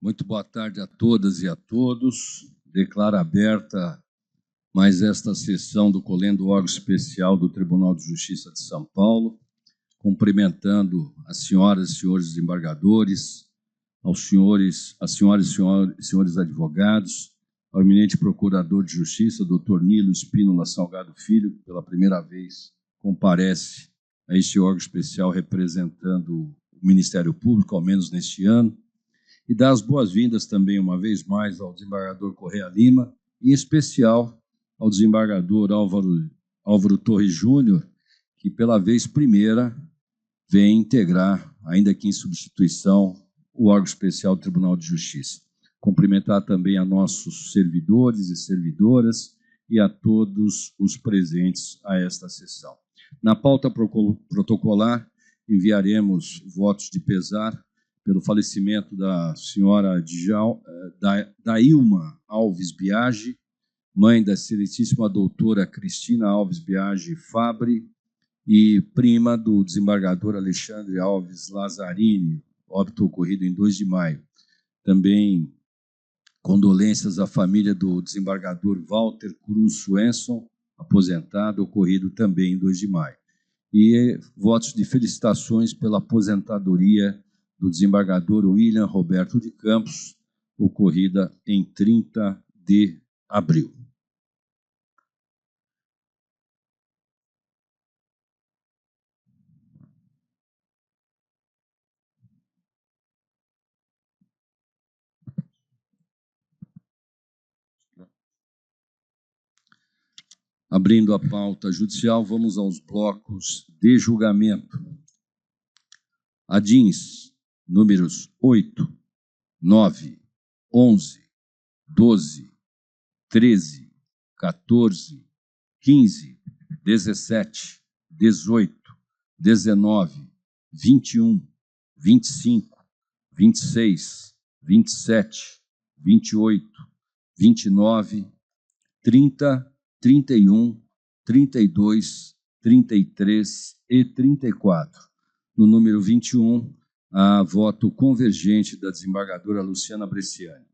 Muito boa tarde a todas e a todos. Declaro aberta mais esta sessão do Colendo órgão especial do Tribunal de Justiça de São Paulo, cumprimentando as senhoras e senhores desembargadores, as senhoras e senhores advogados, ao eminente procurador de Justiça, doutor Nilo Espínola Salgado Filho, que pela primeira vez comparece a este órgão especial representando o Ministério Público, ao menos neste ano, e dar as boas-vindas também, uma vez mais, ao desembargador Correia Lima, e em especial ao desembargador Álvaro Torres Júnior, que pela vez primeira vem integrar, ainda que em substituição, o órgão especial do Tribunal de Justiça. Cumprimentar também a nossos servidores e servidoras e a todos os presentes a esta sessão. Na pauta protocolar, enviaremos votos de pesar pelo falecimento da senhora Dailma Alves Biagi, mãe da excelentíssima doutora Cristina Alves Biagi Fabre e prima do desembargador Alexandre Alves Lazzarini, óbito ocorrido em 2 de maio. Também condolências à família do desembargador Walter Cruz Swenson, aposentado, ocorrido também em 2 de maio. E votos de felicitações pela aposentadoria do desembargador William Roberto de Campos, ocorrida em 30 de abril. Abrindo a pauta judicial, vamos aos blocos de julgamento. Adins, números 8, 9, 11, 12, 13, 14, 15, 17, 18, 19, 21, 25, 26, 27, 28, 29, 30, 31, 32, 33 e 34. No número 21, há voto convergente da desembargadora Luciana Bresciani.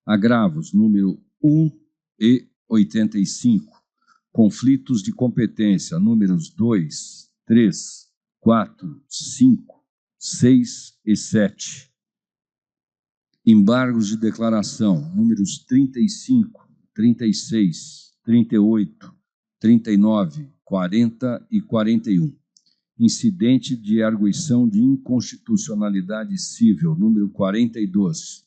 Agravos, número 1 e 85. Conflitos de competência, números 2, 3, 4, 5, 6 e 7. Embargos de declaração, números 35, 36, 38, 39, 40 e 41. Incidente de arguição de inconstitucionalidade civil, número 42.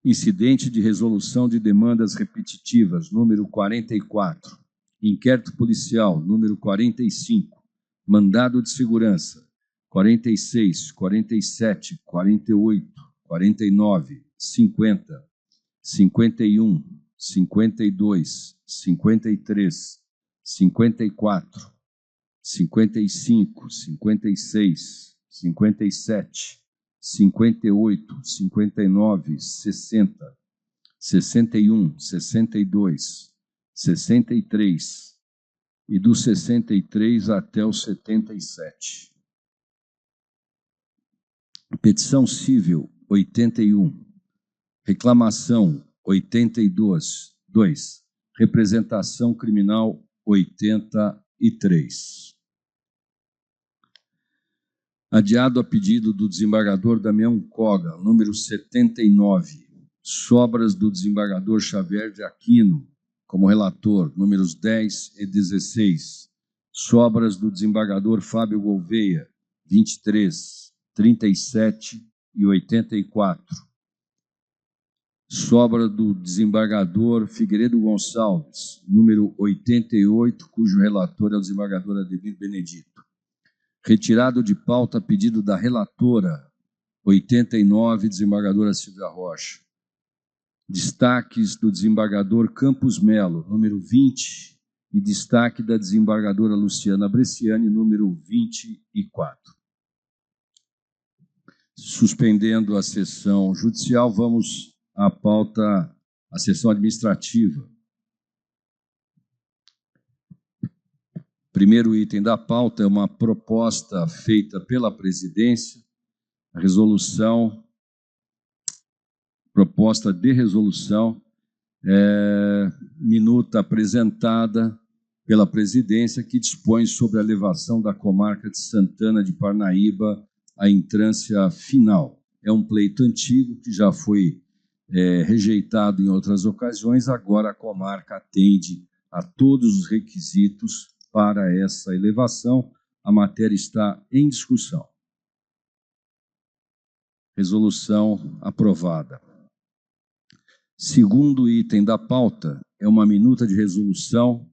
Incidente de resolução de demandas repetitivas, número 44. Inquérito policial, número 45. Mandado de segurança, 46, 47, 48, 49, 50, 51, 52, 53, 54, 55, 56, 57, 58, 59, 60, 61, 62, 63 e do 63 até o 77. Petição civil 81, reclamação 82, 2, representação criminal 83. Adiado a pedido do desembargador Damião Koga, número 79, sobras do desembargador Xavier de Aquino, como relator, números 10 e 16, sobras do desembargador Fábio Gouveia, 23, 37 e 84, sobra do desembargador Figueiredo Gonçalves, número 88, cujo relator é o desembargador Ademir Benedito. Retirado de pauta a pedido da relatora, 89, desembargadora Silvia Rocha. Destaques do desembargador Campos Melo, número 20, e destaque da desembargadora Luciana Bresciani, número 24. Suspendendo a sessão judicial, vamos à pauta, à sessão administrativa. Primeiro item da pauta é uma proposta feita pela presidência A resolução, proposta de resolução, minuta apresentada pela presidência, que dispõe sobre a elevação da comarca de Santana de Parnaíba à entrância final. É um pleito antigo que já foi rejeitado em outras ocasiões, agora a comarca atende a todos os requisitos para essa elevação. A matéria está em discussão. Resolução aprovada. Segundo item da pauta é uma minuta de resolução,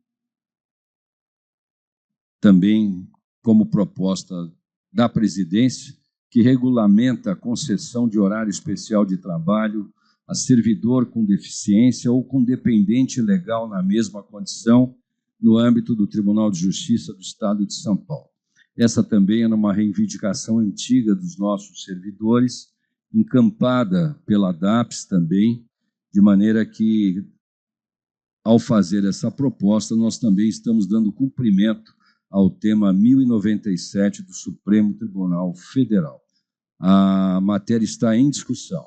também como proposta da presidência, que regulamenta a concessão de horário especial de trabalho a servidor com deficiência ou com dependente legal na mesma condição no âmbito do Tribunal de Justiça do Estado de São Paulo. Essa também era uma reivindicação antiga dos nossos servidores, encampada pela DAPS também, de maneira que, ao fazer essa proposta, nós também estamos dando cumprimento ao tema 1097 do Supremo Tribunal Federal. A matéria está em discussão.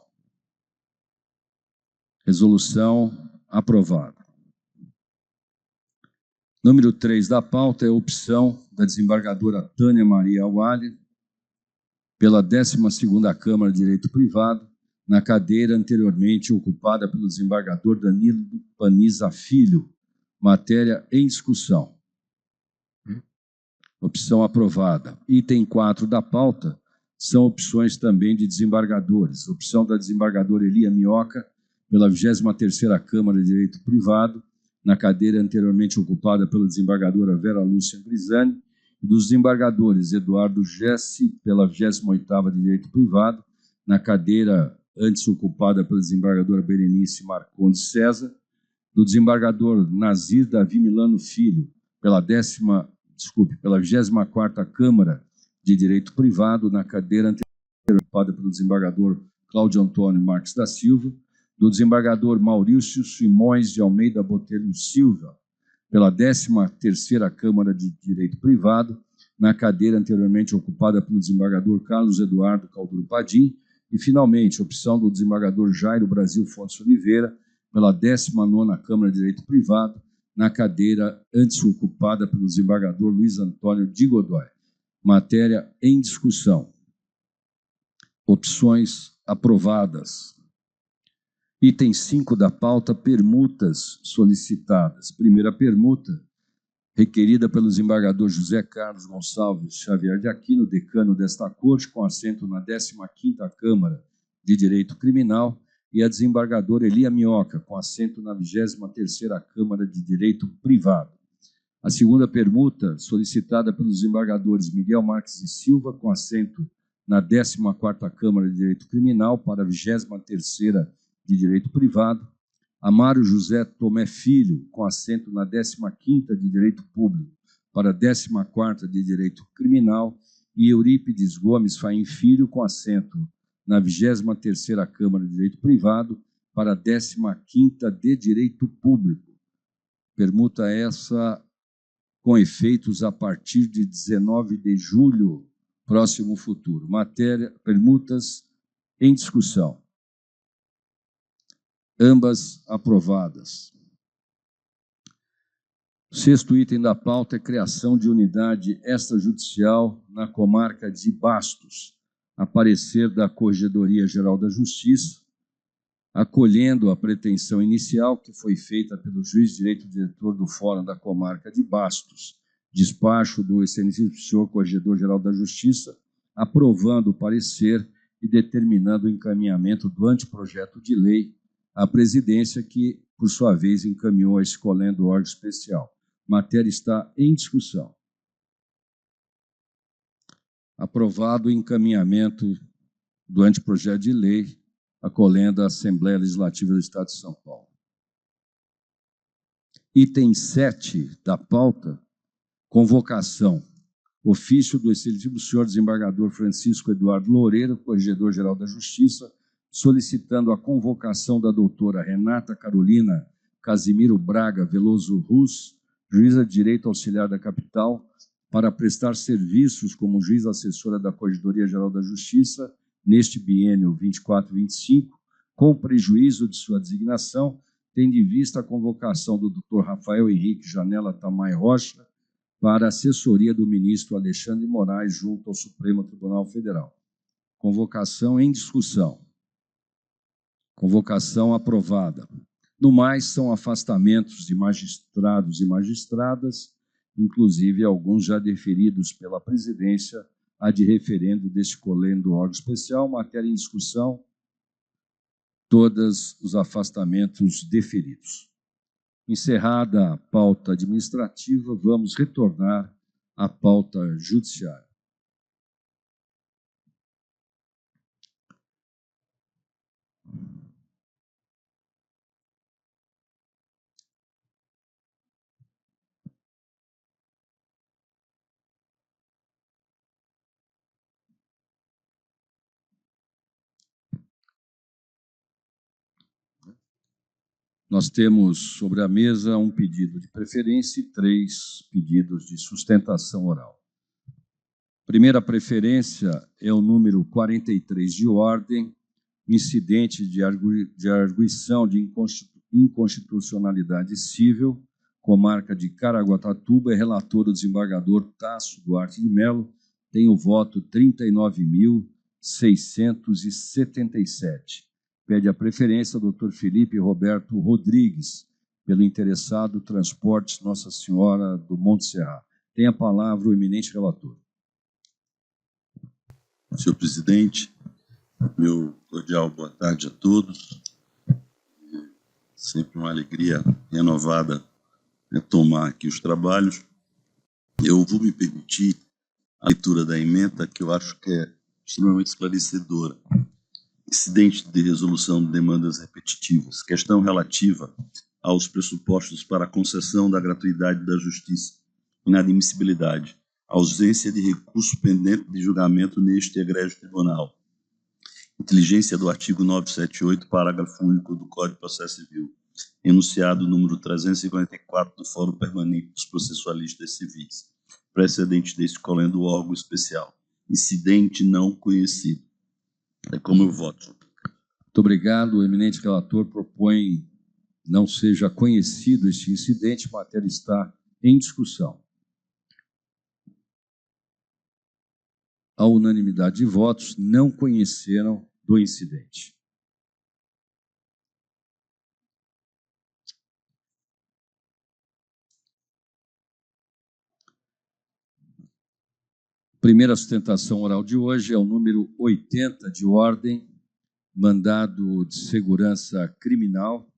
Resolução aprovada. Número 3 da pauta é a opção da desembargadora Tânia Maria Awali pela 12ª Câmara de Direito Privado, na cadeira anteriormente ocupada pelo desembargador Danilo Paniza Filho. Matéria em discussão. Opção aprovada. Item 4 da pauta são opções também de desembargadores. Opção da desembargadora Elia Minhoca pela 23ª Câmara de Direito Privado, na cadeira anteriormente ocupada pela desembargadora Vera Lúcia Grisani, e dos desembargadores Eduardo Jesse pela 28ª de Direito Privado, na cadeira antes ocupada pela desembargadora Berenice Marcondes César, do desembargador Nazir Davi Milano Filho pela 24ª Câmara de Direito Privado, na cadeira anteriormente ocupada pelo desembargador Cláudio Antônio Marques da Silva, do desembargador Maurício Simões de Almeida Botelho Silva, pela 13ª Câmara de Direito Privado, na cadeira anteriormente ocupada pelo desembargador Carlos Eduardo Calduro Padim, e, finalmente, opção do desembargador Jairo Brasil Fontes Oliveira, pela 19ª Câmara de Direito Privado, na cadeira antes ocupada pelo desembargador Luiz Antônio de Godoy. Matéria em discussão. Opções aprovadas. Item 5 da pauta, permutas solicitadas. Primeira permuta, requerida pelo desembargador José Carlos Gonçalves Xavier de Aquino, decano desta Corte, com assento na 15ª Câmara de Direito Criminal, e a desembargadora Elia Minhoca, com assento na 23ª Câmara de Direito Privado. A segunda permuta, solicitada pelos desembargadores Miguel Marques e Silva, com assento na 14ª Câmara de Direito Criminal, para a 23ª de Direito Privado, Amário José Tomé Filho, com assento na 15ª de Direito Público, para a 14ª de Direito Criminal, e Eurípides Gomes Faim Filho, com assento na 23ª Câmara de Direito Privado, para a 15ª de Direito Público. Permuta essa com efeitos a partir de 19 de julho, próximo futuro. Matéria, permutas em discussão. Ambas aprovadas. O sexto item da pauta é criação de unidade extrajudicial na comarca de Bastos, a parecer da Corregedoria Geral da Justiça, acolhendo a pretensão inicial que foi feita pelo juiz de direito diretor do Fórum da Comarca de Bastos, despacho do excelentíssimo senhor Corregedor-Geral da Justiça, aprovando o parecer e determinando o encaminhamento do anteprojeto de lei à presidência, que, por sua vez, encaminhou a escolhendo do órgão especial. Matéria está em discussão. Aprovado o encaminhamento do anteprojeto de lei, acolhendo a Assembleia Legislativa do Estado de São Paulo. Item 7 da pauta, convocação. Ofício do excelentíssimo senhor desembargador Francisco Eduardo Loureiro, Corregedor-Geral da Justiça, solicitando a convocação da doutora Renata Carolina Casimiro Braga Veloso Rus, juíza de direito auxiliar da capital, para prestar serviços como juiz assessora da Corregedoria Geral da Justiça neste biênio 24-25, com prejuízo de sua designação, tendo em vista a convocação do Dr. Rafael Henrique Janela Tamay Rocha para a assessoria do ministro Alexandre de Moraes junto ao Supremo Tribunal Federal. Convocação em discussão. Convocação aprovada. No mais, são afastamentos de magistrados e magistradas, inclusive alguns já deferidos pela presidência, a de referendo deste colendo órgão especial, matéria em discussão, todos os afastamentos deferidos. Encerrada a pauta administrativa, vamos retornar à pauta judiciária. Nós temos sobre a mesa um pedido de preferência e 3 pedidos de sustentação oral. Primeira preferência é o número 43 de ordem, incidente de arguição de inconstitucionalidade civil, comarca de Caraguatatuba, é relator o desembargador Tasso Duarte de Mello, tem o voto 39.677. Pede a preferência ao Dr. Felipe Roberto Rodrigues, pelo interessado Transportes Nossa Senhora do Monte Serra. Tem a palavra o eminente relator. Senhor presidente, meu cordial boa tarde a todos. Sempre uma alegria renovada retomar aqui os trabalhos. Eu vou me permitir a leitura da ementa, que eu acho que é extremamente esclarecedora. Incidente de resolução de demandas repetitivas, questão relativa aos pressupostos para a concessão da gratuidade da justiça, inadmissibilidade, ausência de recurso pendente de julgamento neste egrégio tribunal, inteligência do artigo 978, parágrafo único do Código de Processo Civil, enunciado número 354 do Fórum Permanente dos Processualistas Civis, precedente deste colendo órgão especial, incidente não conhecido. É como eu voto. Muito obrigado. O eminente relator propõe não seja conhecido este incidente, a matéria está em discussão. A unanimidade de votos não conheceram do incidente. Primeira sustentação oral de hoje é o número 80 de ordem, mandado de segurança criminal.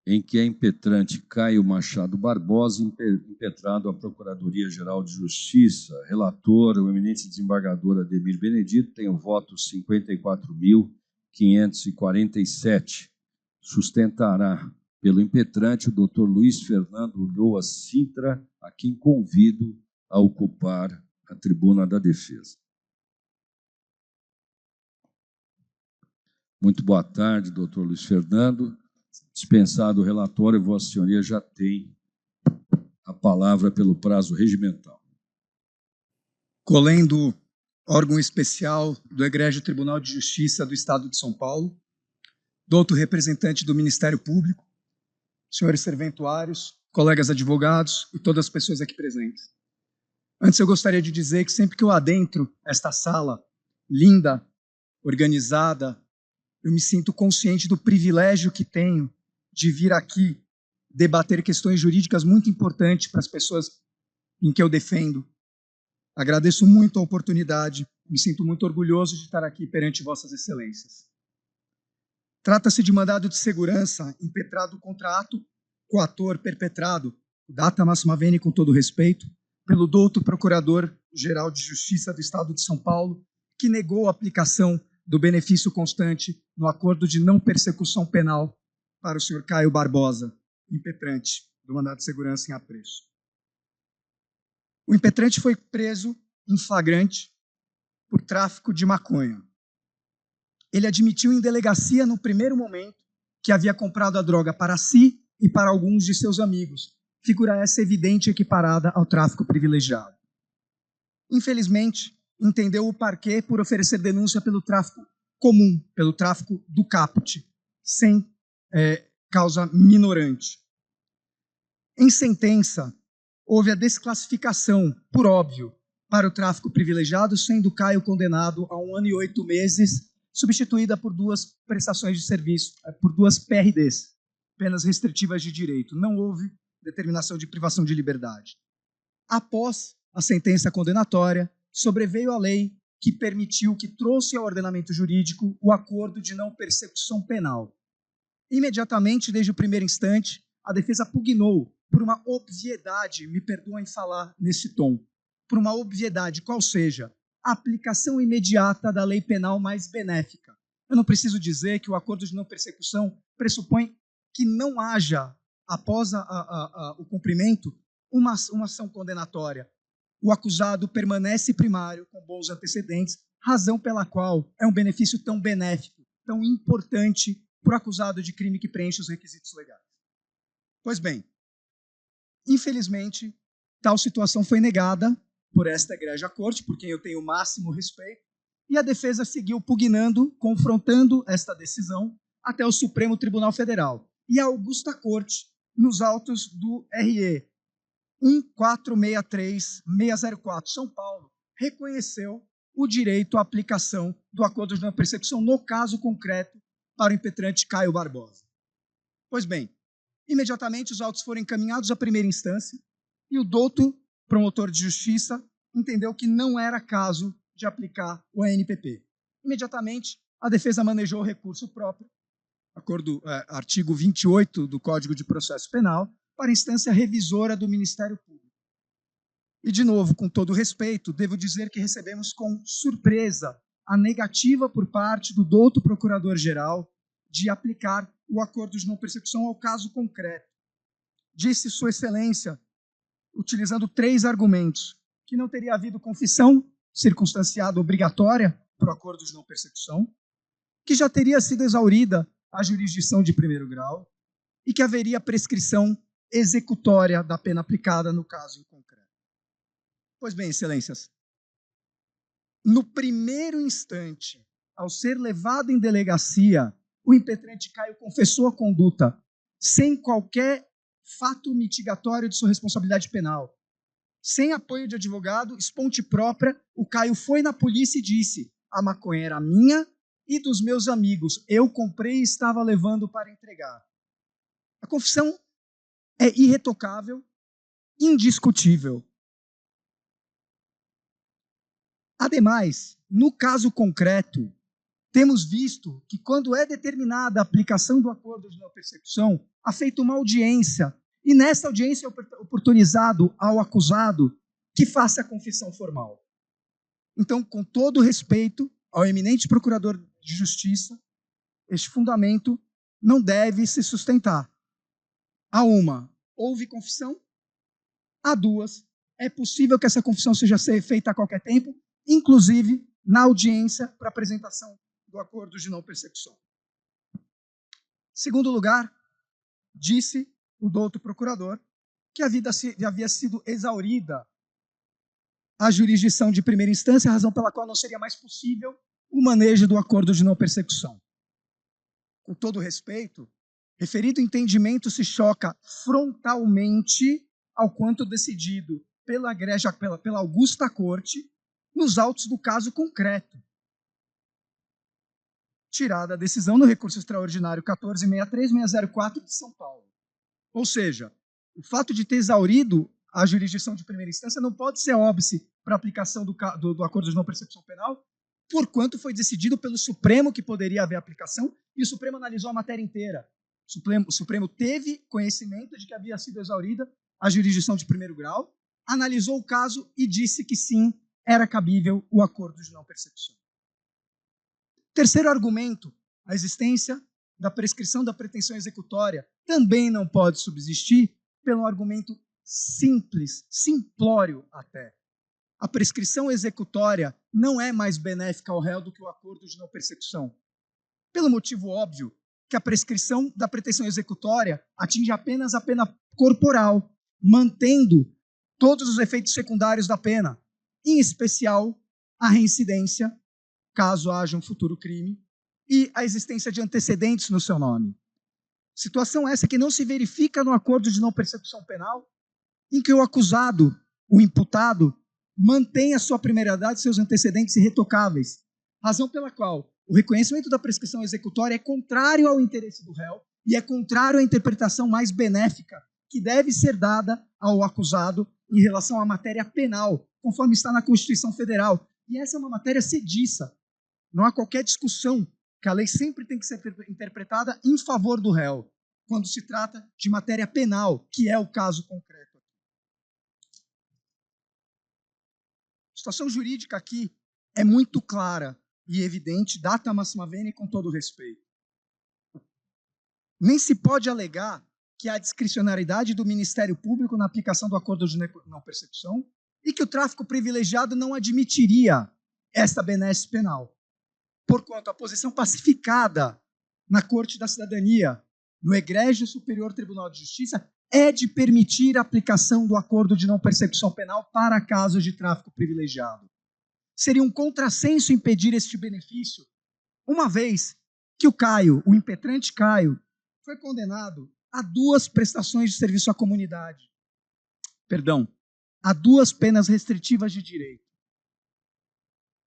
Em que é impetrante Caio Machado Barbosa, impetrado à Procuradoria-Geral de Justiça. Relator, o eminente desembargador Ademir Benedito, tem o voto 54.547. Sustentará pelo impetrante o doutor Luiz Fernando Ulloa Sintra, a quem convido a ocupar a tribuna da defesa. Muito boa tarde, doutor Luiz Fernando. Dispensado o relatório, Vossa Senhoria já tem a palavra pelo prazo regimental. Colendo órgão especial do Egrégio Tribunal de Justiça do Estado de São Paulo, doutor representante do Ministério Público, senhores serventuários, colegas advogados e todas as pessoas aqui presentes. Antes eu gostaria de dizer que sempre que eu adentro esta sala linda, organizada, eu me sinto consciente do privilégio que tenho de vir aqui debater questões jurídicas muito importantes para as pessoas em que eu defendo. Agradeço muito a oportunidade, me sinto muito orgulhoso de estar aqui perante vossas excelências. Trata-se de mandado de segurança impetrado contra ato coator perpetrado, data máxima vênia com todo respeito, pelo douto Procurador-Geral de Justiça do Estado de São Paulo, que negou a aplicação do benefício constante no acordo de não persecução penal para o senhor Caio Barbosa, impetrante do mandado de segurança em apreço. O impetrante foi preso em flagrante por tráfico de maconha. Ele admitiu em delegacia no primeiro momento que havia comprado a droga para si e para alguns de seus amigos, figura essa evidente e equiparada ao tráfico privilegiado. Infelizmente, entendeu o parquê por oferecer denúncia pelo tráfico comum, pelo tráfico do caput, sem causa minorante. Em sentença, houve a desclassificação, por óbvio, para o tráfico privilegiado, sendo Caio condenado a 1 ano e 8 meses, substituída por 2 prestações de serviço, por 2 PRDs, penas restritivas de direito. Não houve determinação de privação de liberdade. Após a sentença condenatória, sobreveio a lei que trouxe ao ordenamento jurídico o acordo de não persecução penal. Imediatamente, desde o primeiro instante, a defesa pugnou por uma obviedade, me perdoem falar nesse tom, por uma obviedade, qual seja, a aplicação imediata da lei penal mais benéfica. Eu não preciso dizer que o acordo de não persecução pressupõe que não haja, após o cumprimento, uma ação condenatória. O acusado permanece primário com bons antecedentes, razão pela qual é um benefício tão benéfico, tão importante para o acusado de crime que preenche os requisitos legais. Pois bem, infelizmente, tal situação foi negada por esta egrégia corte, por quem eu tenho o máximo respeito, e a defesa seguiu pugnando, confrontando esta decisão até o Supremo Tribunal Federal. E a Augusta Corte, nos autos do RE 1463604 São Paulo, reconheceu o direito à aplicação do acordo de não persecução no caso concreto para o impetrante Caio Barbosa. Pois bem, imediatamente os autos foram encaminhados à primeira instância e o douto promotor de justiça entendeu que não era caso de aplicar o ANPP. Imediatamente, a defesa manejou o recurso próprio, artigo 28 do Código de Processo Penal, para a instância revisora do Ministério Público. E, de novo, com todo respeito, devo dizer que recebemos com surpresa a negativa por parte do douto procurador-geral de aplicar o acordo de não persecução ao caso concreto. Disse Sua Excelência, utilizando 3 argumentos, que não teria havido confissão circunstanciada obrigatória para o acordo de não persecução, que já teria sido exaurida a jurisdição de primeiro grau e que haveria prescrição executória da pena aplicada no caso em concreto. Pois bem, Excelências, no primeiro instante, ao ser levado em delegacia, o impetrante Caio confessou a conduta sem qualquer fato mitigatório de sua responsabilidade penal. Sem apoio de advogado, esponte própria, o Caio foi na polícia e disse: a maconha era minha e dos meus amigos. Eu comprei e estava levando para entregar. A confissão é irretocável, indiscutível. Ademais, no caso concreto, temos visto que quando é determinada a aplicação do acordo de não persecução, há feito uma audiência, e nessa audiência é oportunizado ao acusado que faça a confissão formal. Então, com todo respeito ao eminente procurador de justiça, este fundamento não deve se sustentar. A uma, houve confissão. A duas, é possível que essa confissão seja feita a qualquer tempo, inclusive na audiência para apresentação do acordo de não persecução. Segundo lugar, disse o douto procurador que havia sido exaurida a jurisdição de primeira instância, razão pela qual não seria mais possível o manejo do acordo de não persecução. Com todo respeito, referido entendimento se choca frontalmente ao quanto decidido pela Augusta Corte nos autos do caso concreto. Tirada a decisão no recurso extraordinário 14.63604 de São Paulo. Ou seja, o fato de ter exaurido a jurisdição de primeira instância não pode ser óbice para a aplicação do acordo de não persecução penal, porquanto foi decidido pelo Supremo que poderia haver aplicação, e o Supremo analisou a matéria inteira. O Supremo teve conhecimento de que havia sido exaurida a jurisdição de primeiro grau, analisou o caso e disse que sim, era cabível o acordo de não persecução. Terceiro argumento, a existência da prescrição da pretensão executória também não pode subsistir pelo argumento simples, simplório até. A prescrição executória não é mais benéfica ao réu do que o acordo de não persecução. Pelo motivo óbvio que a prescrição da pretensão executória atinge apenas a pena corporal, mantendo todos os efeitos secundários da pena, em especial a reincidência, caso haja um futuro crime, e a existência de antecedentes no seu nome. Situação essa que não se verifica no acordo de não persecução penal, em que o acusado, o imputado, mantém a sua primeiridade e seus antecedentes irretocáveis, razão pela qual o reconhecimento da prescrição executória é contrário ao interesse do réu e é contrário à interpretação mais benéfica que deve ser dada ao acusado em relação à matéria penal, conforme está na Constituição Federal. E essa é uma matéria sediça. Não há qualquer discussão que a lei sempre tem que ser interpretada em favor do réu, quando se trata de matéria penal, que é o caso concreto. A situação jurídica aqui é muito clara e evidente, data máxima venia, com todo respeito. Nem se pode alegar que há discricionariedade do Ministério Público na aplicação do acordo de não persecução e que o tráfico privilegiado não admitiria esta benesse penal, porquanto a posição pacificada na Corte da Cidadania, no Egrégio Superior Tribunal de Justiça, é de permitir a aplicação do acordo de não persecução penal para casos de tráfico privilegiado. Seria um contrassenso impedir este benefício, uma vez que o Caio, o impetrante Caio, foi condenado a 2 prestações de serviço à comunidade. A 2 penas restritivas de direito.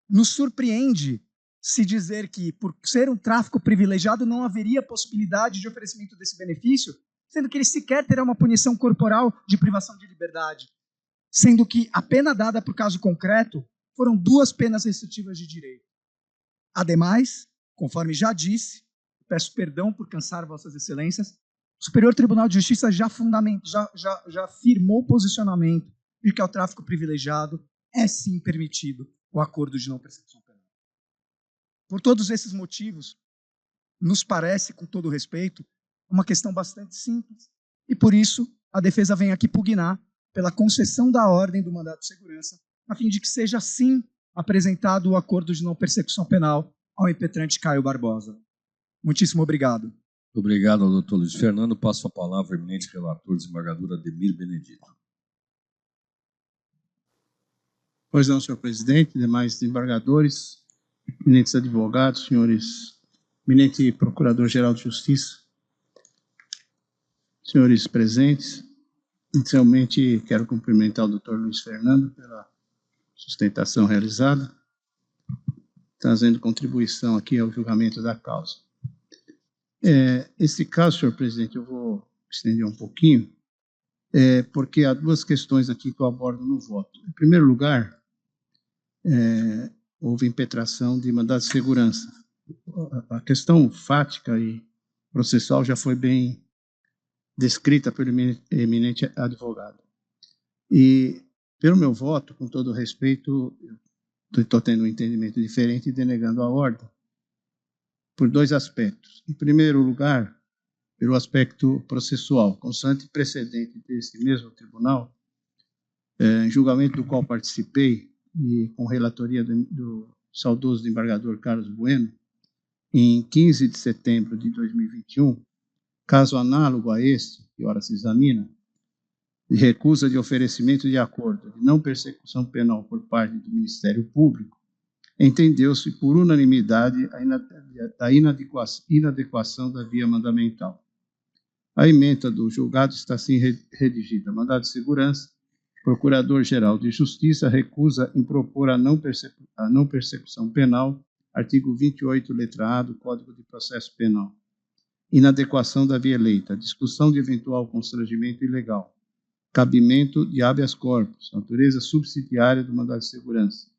Nos surpreende se dizer que, por ser um tráfico privilegiado, não haveria possibilidade de oferecimento desse benefício, sendo que ele sequer terá uma punição corporal de privação de liberdade, sendo que a pena dada por caso concreto foram 2 penas restritivas de direito. Ademais, conforme já disse, peço perdão por cansar vossas excelências, o Superior Tribunal de Justiça já firmou o posicionamento de que ao tráfico privilegiado é sim permitido o acordo de não persecução penal. Por todos esses motivos, nos parece, com todo respeito, uma questão bastante simples e, por isso, a defesa vem aqui pugnar pela concessão da ordem do mandado de segurança, a fim de que seja, sim, apresentado o acordo de não persecução penal ao impetrante Caio Barbosa. Muitíssimo obrigado. Obrigado ao doutor Luiz Fernando. Passo a palavra ao eminente relator, desembargador Ademir Benedito. Pois não, senhor presidente, demais desembargadores, eminentes advogados, senhores, eminente procurador-geral de justiça, senhores presentes, inicialmente quero cumprimentar o doutor Luiz Fernando pela sustentação realizada, trazendo contribuição aqui ao julgamento da causa. Esse caso, senhor presidente, eu vou estender um pouquinho, porque há 2 questões aqui que eu abordo no voto. Em primeiro lugar, houve impetração de mandado de segurança. A questão fática e processual já foi bem descrita pelo eminente advogado. E, pelo meu voto, com todo respeito, estou tendo um entendimento diferente e denegando a ordem, por 2 aspectos. Em primeiro lugar, pelo aspecto processual, constante precedente desse mesmo tribunal, em julgamento do qual participei, e com relatoria do saudoso desembargador Carlos Bueno, em 15 de setembro de 2021, caso análogo a este, que ora se examina, de recusa de oferecimento de acordo de não persecução penal por parte do Ministério Público, entendeu-se por unanimidade a inadequação da via mandamental. A ementa do julgado está assim redigida. Mandado de segurança, Procurador-Geral de Justiça recusa em propor a não persecução penal, artigo 28, letra A do Código de Processo Penal. Inadequação da via eleita, discussão de eventual constrangimento ilegal, cabimento de habeas corpus, natureza subsidiária do mandado de segurança,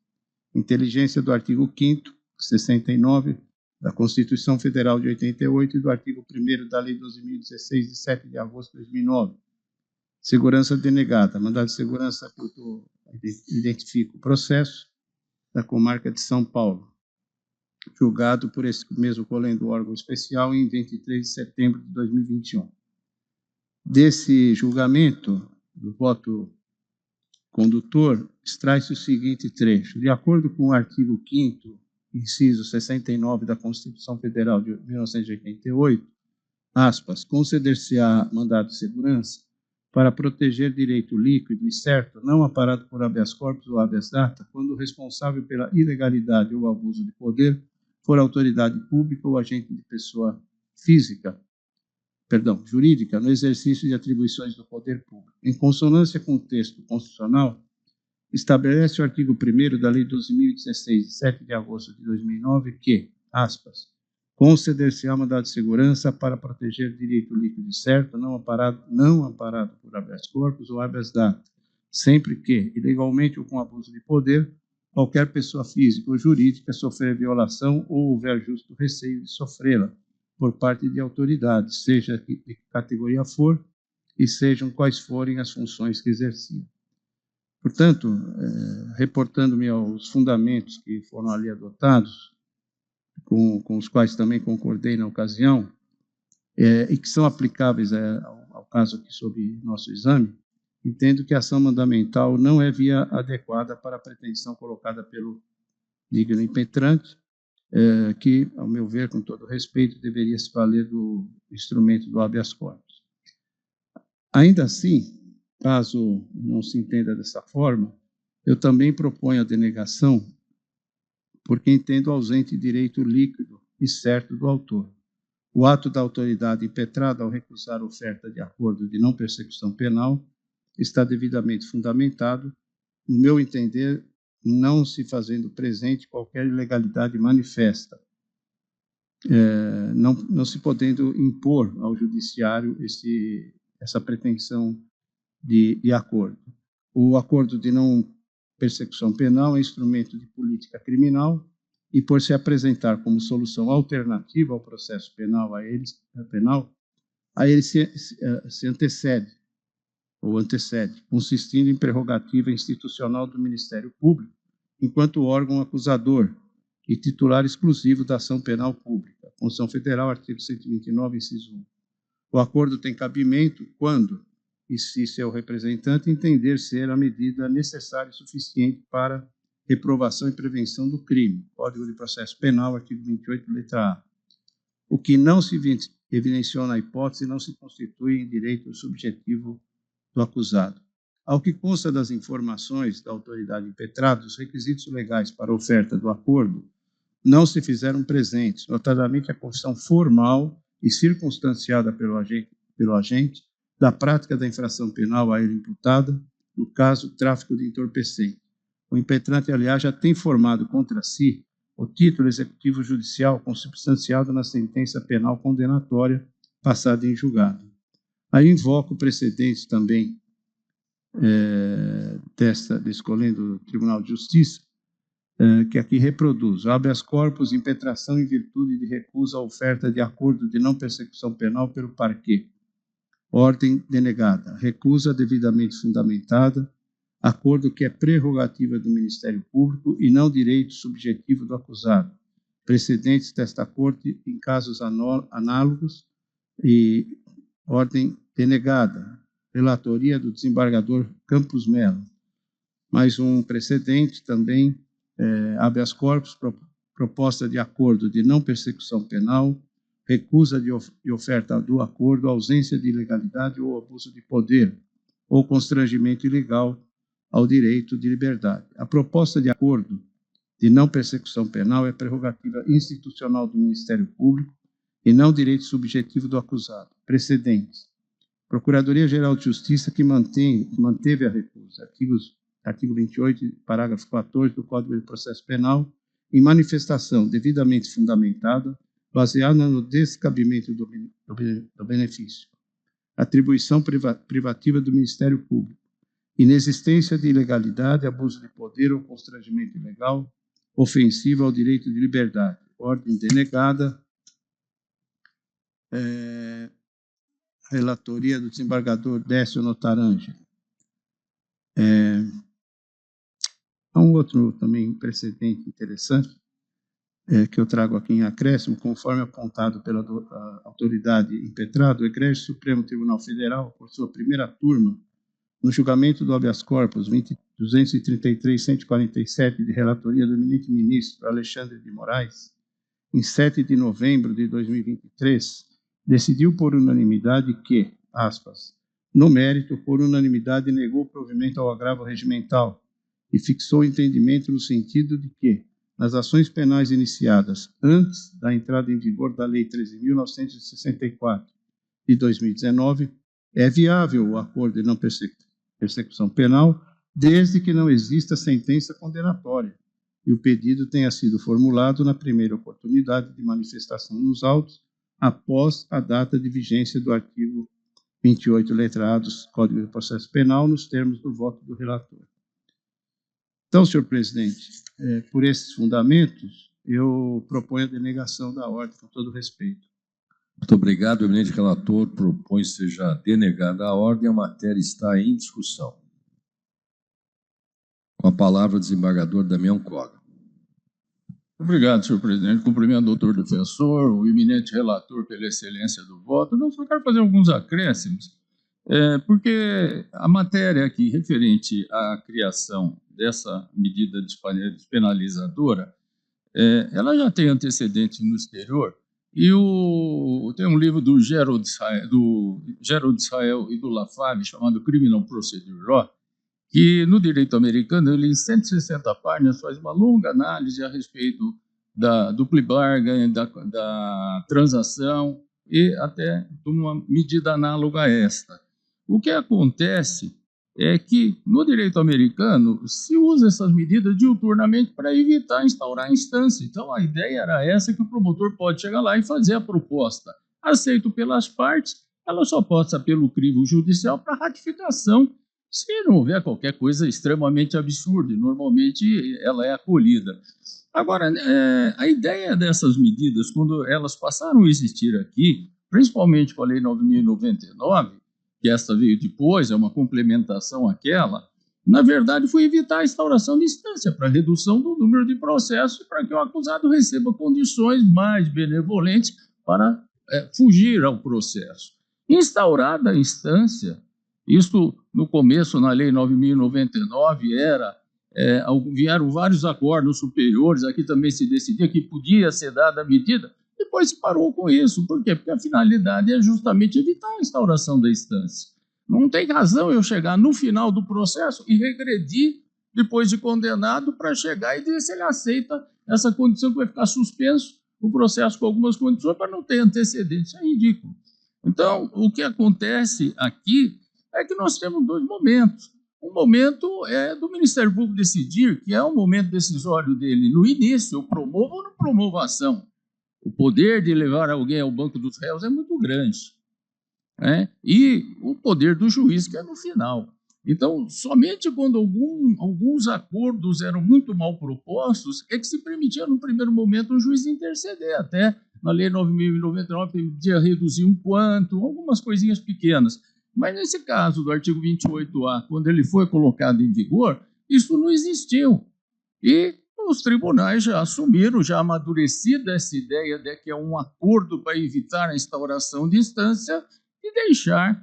inteligência do artigo 5º, 69 da Constituição Federal de 88 e do artigo 1º da Lei 12.016, de 7 de agosto de 2009. Segurança denegada, mandado de segurança que eu identifico o processo da comarca de São Paulo, julgado por esse mesmo colendo órgão especial em 23 de setembro de 2021. Desse julgamento, do voto condutor, extrai-se o seguinte trecho. De acordo com o artigo 5º inciso 69 da Constituição Federal de 1988, aspas, conceder-se-á mandado de segurança para proteger direito líquido e certo, não amparado por habeas corpus ou habeas data, quando o responsável pela ilegalidade ou abuso de poder for autoridade pública ou agente de pessoa jurídica, no exercício de atribuições do poder público. Em consonância com o texto constitucional, estabelece o artigo 1º da Lei 12.016, de 7 de agosto de 2009, que, aspas, conceder-se-á mandado de segurança para proteger direito líquido e certo, não amparado por habeas corpus ou habeas data, sempre que, ilegalmente ou com abuso de poder, qualquer pessoa física ou jurídica sofrer violação ou houver justo receio de sofrê-la por parte de autoridades, seja de que categoria for e sejam quais forem as funções que exerciam. Portanto, reportando-me aos fundamentos que foram ali adotados, com os quais também concordei na ocasião, e que são aplicáveis ao caso aqui sob nosso exame, entendo que a ação mandamental não é via adequada para a pretensão colocada pelo digno impetrante, que, ao meu ver, com todo respeito, deveria se valer do instrumento do habeas corpus. Ainda assim, caso não se entenda dessa forma, eu também proponho a denegação porque entendo ausente direito líquido e certo do autor. O ato da autoridade impetrada ao recusar oferta de acordo de não persecução penal está devidamente fundamentado, no meu entender, não se fazendo presente qualquer ilegalidade manifesta, não se podendo impor ao judiciário essa pretensão de acordo. O acordo de não persecução penal é instrumento de política criminal e, por se apresentar como solução alternativa ao processo penal, a ele se antecede, consistindo em prerrogativa institucional do Ministério Público, enquanto órgão acusador e titular exclusivo da ação penal pública. Constituição Federal, artigo 129, inciso 1. O acordo tem cabimento quando e se seu representante entender ser a medida necessária e suficiente para reprovação e prevenção do crime. Código de Processo Penal, artigo 28, letra A. O que não se evidenciou na hipótese não se constitui em direito subjetivo do acusado. Ao que consta das informações da autoridade impetrada, os requisitos legais para a oferta do acordo não se fizeram presentes, notadamente a confissão formal e circunstanciada pelo agente da prática da infração penal a ele imputada, no caso, tráfico de entorpecente. O impetrante, aliás, já tem formado contra si o título executivo judicial consubstanciado na sentença penal condenatória passada em julgado. Aí invoco precedentes também desse colendo do Tribunal de Justiça, que aqui reproduzo. Habeas corpus, impetração em virtude de recusa à oferta de acordo de não persecução penal pelo parquê. Ordem denegada. Recusa devidamente fundamentada. Acordo que é prerrogativa do Ministério Público e não direito subjetivo do acusado. Precedentes desta Corte em casos análogos e ordem denegada. Relatoria do desembargador Campos Melo. Mais um precedente também, habeas corpus, proposta de acordo de não persecução penal, recusa de oferta do acordo, ausência de ilegalidade ou abuso de poder, ou constrangimento ilegal ao direito de liberdade. A proposta de acordo de não persecução penal é prerrogativa institucional do Ministério Público e não direito subjetivo do acusado. Precedentes. Procuradoria-Geral de Justiça que manteve a recusa. Artigo 28, parágrafo 14 do Código de Processo Penal, em manifestação devidamente fundamentada, baseada no descabimento do benefício. Atribuição privativa do Ministério Público. Inexistência de ilegalidade, abuso de poder ou constrangimento ilegal, ofensivo ao direito de liberdade. Ordem denegada. Relatoria do desembargador Décio Notarangelo. Há um outro também precedente interessante que eu trago aqui em acréscimo, conforme apontado pela autoridade impetrada, o Egrégio Supremo Tribunal Federal, por sua primeira turma, no julgamento do habeas corpus 233.147, de relatoria do eminente ministro Alexandre de Moraes, em 7 de novembro de 2023, decidiu por unanimidade que, aspas, no mérito, por unanimidade, negou provimento ao agravo regimental e fixou o entendimento no sentido de que, nas ações penais iniciadas antes da entrada em vigor da Lei 13.964 de 2019, é viável o acordo de não persecução penal, desde que não exista sentença condenatória e o pedido tenha sido formulado na primeira oportunidade de manifestação nos autos, após a data de vigência do artigo 28, letra A do Código de Processo Penal, nos termos do voto do relator. Então, senhor presidente, por esses fundamentos, eu proponho a denegação da ordem, com todo respeito. Muito obrigado, eminente relator. Propõe que seja denegada a ordem. A matéria está em discussão. Com a palavra, o desembargador Damião Coga. Obrigado, senhor presidente. Cumprimento o doutor defensor, o eminente relator pela excelência do voto. Eu só quero fazer alguns acréscimos, porque a matéria aqui referente à criação dessa medida despenalizadora, ela já tem antecedentes no exterior, e tem um livro do Gerald Israel e do Lafave, chamado Criminal Procedure Law, que no direito americano, ele em 160 páginas faz uma longa análise a respeito do plea bargain, da transação e até de uma medida análoga a esta. O que acontece é que no direito americano se usa essas medidas diuturnamente para evitar instaurar a instância. Então a ideia era essa, que o promotor pode chegar lá e fazer a proposta. Aceito pelas partes, ela só passa pelo crivo judicial para ratificação, se não houver qualquer coisa extremamente absurda, e normalmente ela é acolhida. Agora, a ideia dessas medidas, quando elas passaram a existir aqui, principalmente com a Lei 9.099, que esta veio depois, é uma complementação àquela, na verdade foi evitar a instauração de instância para redução do número de processos, para que o acusado receba condições mais benevolentes para fugir ao processo. Instaurada a instância, isso no começo, na Lei 9.099, vieram vários acordos superiores, aqui também se decidia que podia ser dada a medida, depois se parou com isso. Por quê? Porque a finalidade é justamente evitar a instauração da instância. Não tem razão eu chegar no final do processo e regredir depois de condenado para chegar e dizer se ele aceita essa condição, que vai ficar suspenso o processo com algumas condições para não ter antecedentes. Isso é ridículo. Então, o que acontece aqui é que nós temos dois momentos. Um momento é do Ministério Público decidir, que é um momento decisório dele no início, eu promovo ou não promovo a ação. O poder de levar alguém ao banco dos réus é muito grande, e o poder do juiz, que é no final. Então, somente quando alguns acordos eram muito mal propostos, é que se permitia, no primeiro momento, o juiz interceder. Até na Lei 9.099, permitia reduzir um quanto, algumas coisinhas pequenas. Mas nesse caso do artigo 28A, quando ele foi colocado em vigor, isso não existiu. E os tribunais já assumiram, já amadurecida essa ideia de que é um acordo para evitar a instauração de instância e deixar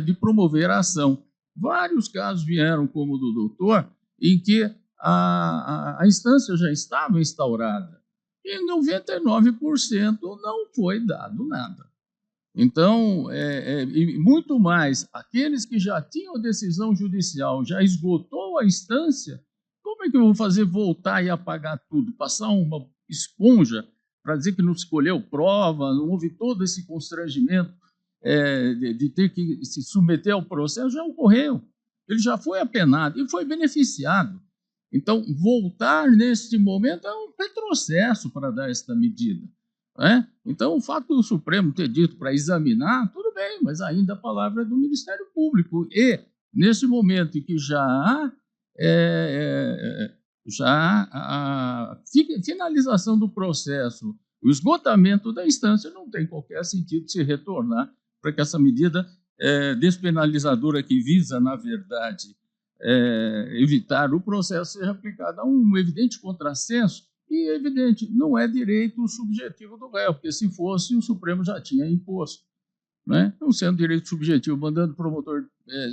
de promover a ação. Vários casos vieram, como o do doutor, em que a instância já estava instaurada. E em 99% não foi dado nada. Então, e muito mais, aqueles que já tinham a decisão judicial, já esgotou a instância, como é que eu vou fazer voltar e apagar tudo? Passar uma esponja para dizer que não escolheu prova, não houve todo esse constrangimento de ter que se submeter ao processo, já ocorreu. Ele já foi apenado e foi beneficiado. Então, voltar neste momento é um retrocesso para dar esta medida. Então, o fato do Supremo ter dito para examinar, tudo bem, mas ainda a palavra é do Ministério Público. E, nesse momento em que já há a finalização do processo, o esgotamento da instância, não tem qualquer sentido de se retornar para que essa medida despenalizadora, que visa, na verdade, evitar o processo, seja aplicada a um evidente contrassenso. E, evidente, não é direito subjetivo do réu, porque se fosse, o Supremo já tinha imposto. né? Não sendo direito subjetivo, mandando o promotor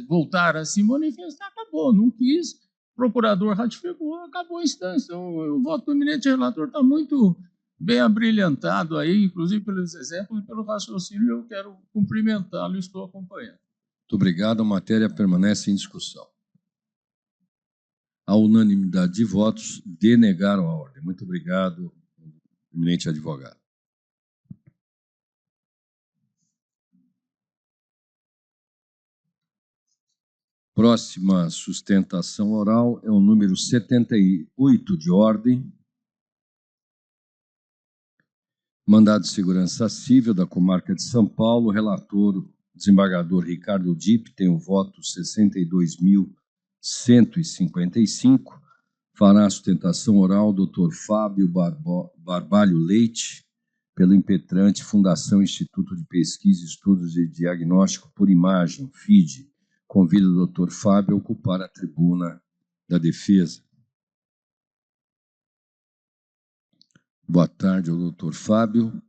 voltar a se manifestar, acabou, não quis, o procurador ratificou, acabou a instância. Então, o voto do eminente relator está muito bem abrilhantado aí, inclusive pelos exemplos e pelo raciocínio, eu quero cumprimentá-lo e estou acompanhando. Muito obrigado, a matéria permanece em discussão. A unanimidade de votos denegaram a ordem. Muito obrigado, eminente advogado. Próxima sustentação oral é o número 78 de ordem. Mandado de segurança civil da comarca de São Paulo, relator, desembargador Ricardo Dipp, tem o voto 62.155. Fará a sustentação oral doutor Fábio Barbalho Leite, pelo impetrante Fundação Instituto de Pesquisa e Estudos de Diagnóstico por Imagem, FIDE. Convido o doutor Fábio a ocupar a tribuna da defesa. Boa tarde ao doutor Fábio.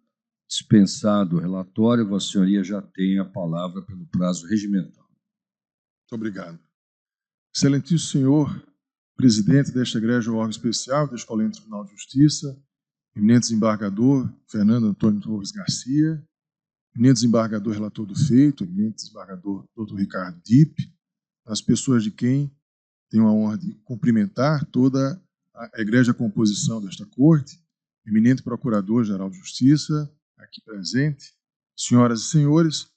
Dispensado o relatório, Vossa Senhoria já tem a palavra pelo prazo regimental. Muito obrigado. Excelentíssimo senhor presidente deste egrégio órgão especial da Escola do Tribunal de Justiça, eminente desembargador Fernando Antônio Torres Garcia, eminente desembargador relator do feito, eminente desembargador Dr. Ricardo Dipp, as pessoas de quem tenho a honra de cumprimentar toda a egrégia composição desta corte, eminente procurador-geral de Justiça, aqui presente, senhoras e senhores,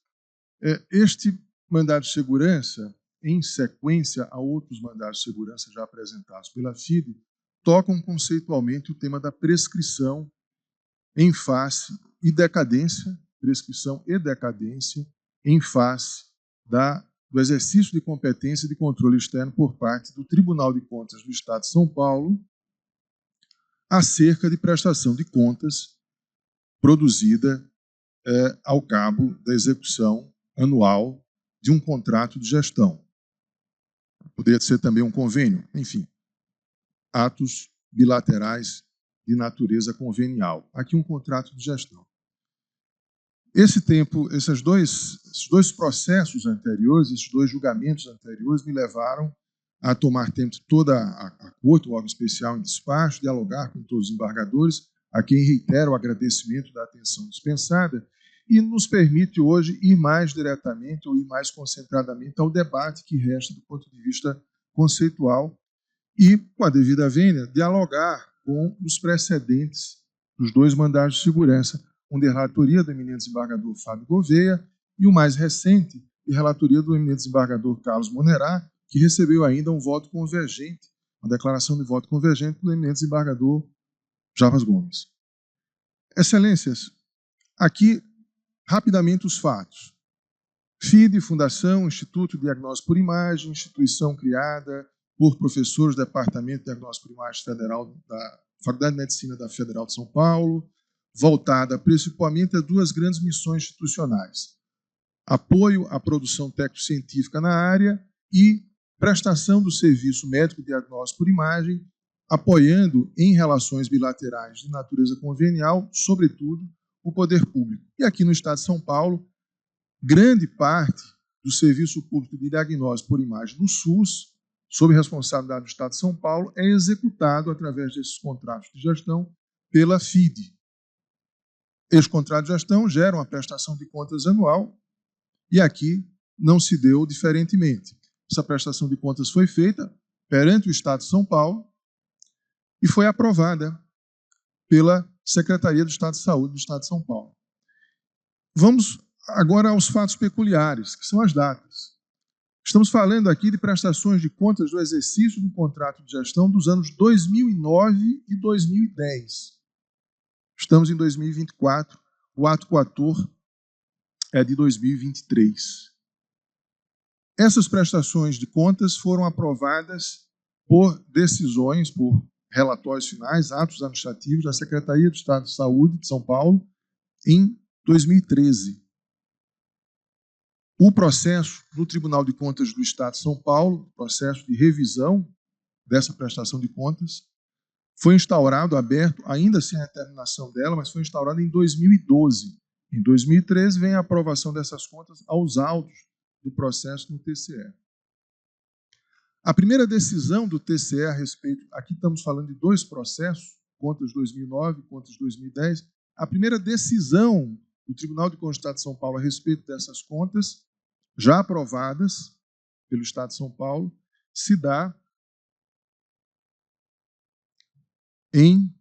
este mandado de segurança, em sequência a outros mandados de segurança já apresentados pela FIDE, tocam conceitualmente o tema da prescrição em face e decadência, prescrição e decadência em face do exercício de competência de controle externo por parte do Tribunal de Contas do Estado de São Paulo acerca de prestação de contas produzida ao cabo da execução anual de um contrato de gestão. Poderia ser também um convênio, enfim, atos bilaterais de natureza convenial. Aqui um contrato de gestão. Esses dois processos anteriores, esses dois julgamentos anteriores me levaram a tomar tempo de toda a corte, o órgão especial em despacho, dialogar com todos os embargadores, a quem reitero o agradecimento da atenção dispensada, e nos permite hoje ir mais diretamente ou ir mais concentradamente ao debate que resta do ponto de vista conceitual e, com a devida vênia, dialogar com os precedentes dos dois mandados de segurança, um de relatoria do eminente desembargador Fábio Gouveia e o mais recente, de relatoria do eminente desembargador Carlos Monerá, que recebeu ainda um voto convergente, uma declaração de voto convergente do eminente desembargador Jarbas Gomes. Excelências, aqui, rapidamente os fatos. FIDE, Fundação, Instituto de Diagnóstico por Imagem, instituição criada por professores do Departamento de Diagnóstico por Imagem Federal da Faculdade de Medicina da Federal de São Paulo, voltada principalmente a duas grandes missões institucionais: apoio à produção técnico-científica na área e prestação do serviço médico de diagnóstico por imagem, apoiando em relações bilaterais de natureza convenial, sobretudo, o poder público. E aqui no Estado de São Paulo, grande parte do serviço público de diagnóstico por imagem do SUS, sob responsabilidade do Estado de São Paulo, é executado através desses contratos de gestão pela FIDE. Esses contratos de gestão geram a prestação de contas anual e aqui não se deu diferentemente. Essa prestação de contas foi feita perante o Estado de São Paulo e foi aprovada pela Secretaria do Estado de Saúde do Estado de São Paulo. Vamos agora aos fatos peculiares, que são as datas. Estamos falando aqui de prestações de contas do exercício do contrato de gestão dos anos 2009 e 2010. Estamos em 2024, o ato coator é de 2023. Essas prestações de contas foram aprovadas por decisões, por relatórios finais, atos administrativos da Secretaria do Estado de Saúde de São Paulo em 2013. O processo no Tribunal de Contas do Estado de São Paulo, processo de revisão dessa prestação de contas, foi instaurado, aberto, ainda sem a terminação dela, mas foi instaurado em 2012. Em 2013, vem a aprovação dessas contas aos autos do processo no TCE. A primeira decisão do TCE a respeito, aqui estamos falando de dois processos, contas 2009 e contas 2010, a primeira decisão do Tribunal de Contas do Estado de São Paulo a respeito dessas contas, já aprovadas pelo Estado de São Paulo, se dá em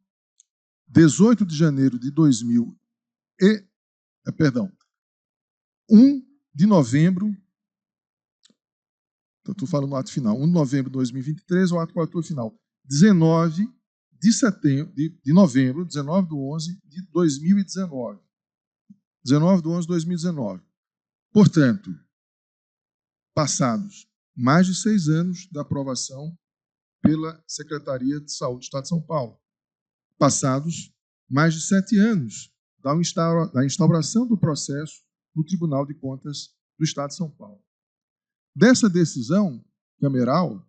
18 de janeiro de 1 de novembro, estou falando no ato final, 1 de novembro de 2023, o ato coautor final, 19 de novembro, 19 de 11 de 2019. 19 de 11 de 2019. Portanto, passados mais de 6 anos da aprovação pela Secretaria de Saúde do Estado de São Paulo, passados mais de 7 anos da instauração do processo no Tribunal de Contas do Estado de São Paulo. Dessa decisão cameral,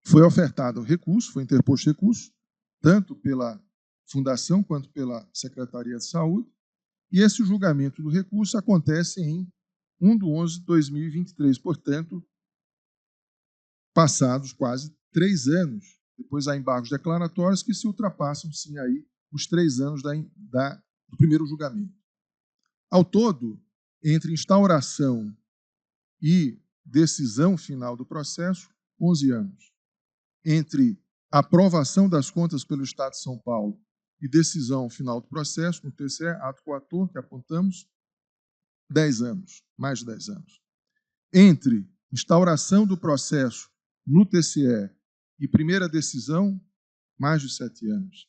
foi ofertado recurso, foi interposto recurso, tanto pela Fundação quanto pela Secretaria de Saúde, e esse julgamento do recurso acontece em 1 de 11 de 2023, portanto, passados quase 3 anos. Depois há embargos declaratórios que se ultrapassam, sim, aí os 3 anos do primeiro julgamento. Ao todo, entre instauração e decisão final do processo, 11 anos. Entre aprovação das contas pelo Estado de São Paulo e decisão final do processo, no TCE, ato coautor, que apontamos, 10 anos, mais de 10 anos. Entre instauração do processo no TCE e primeira decisão, mais de 7 anos.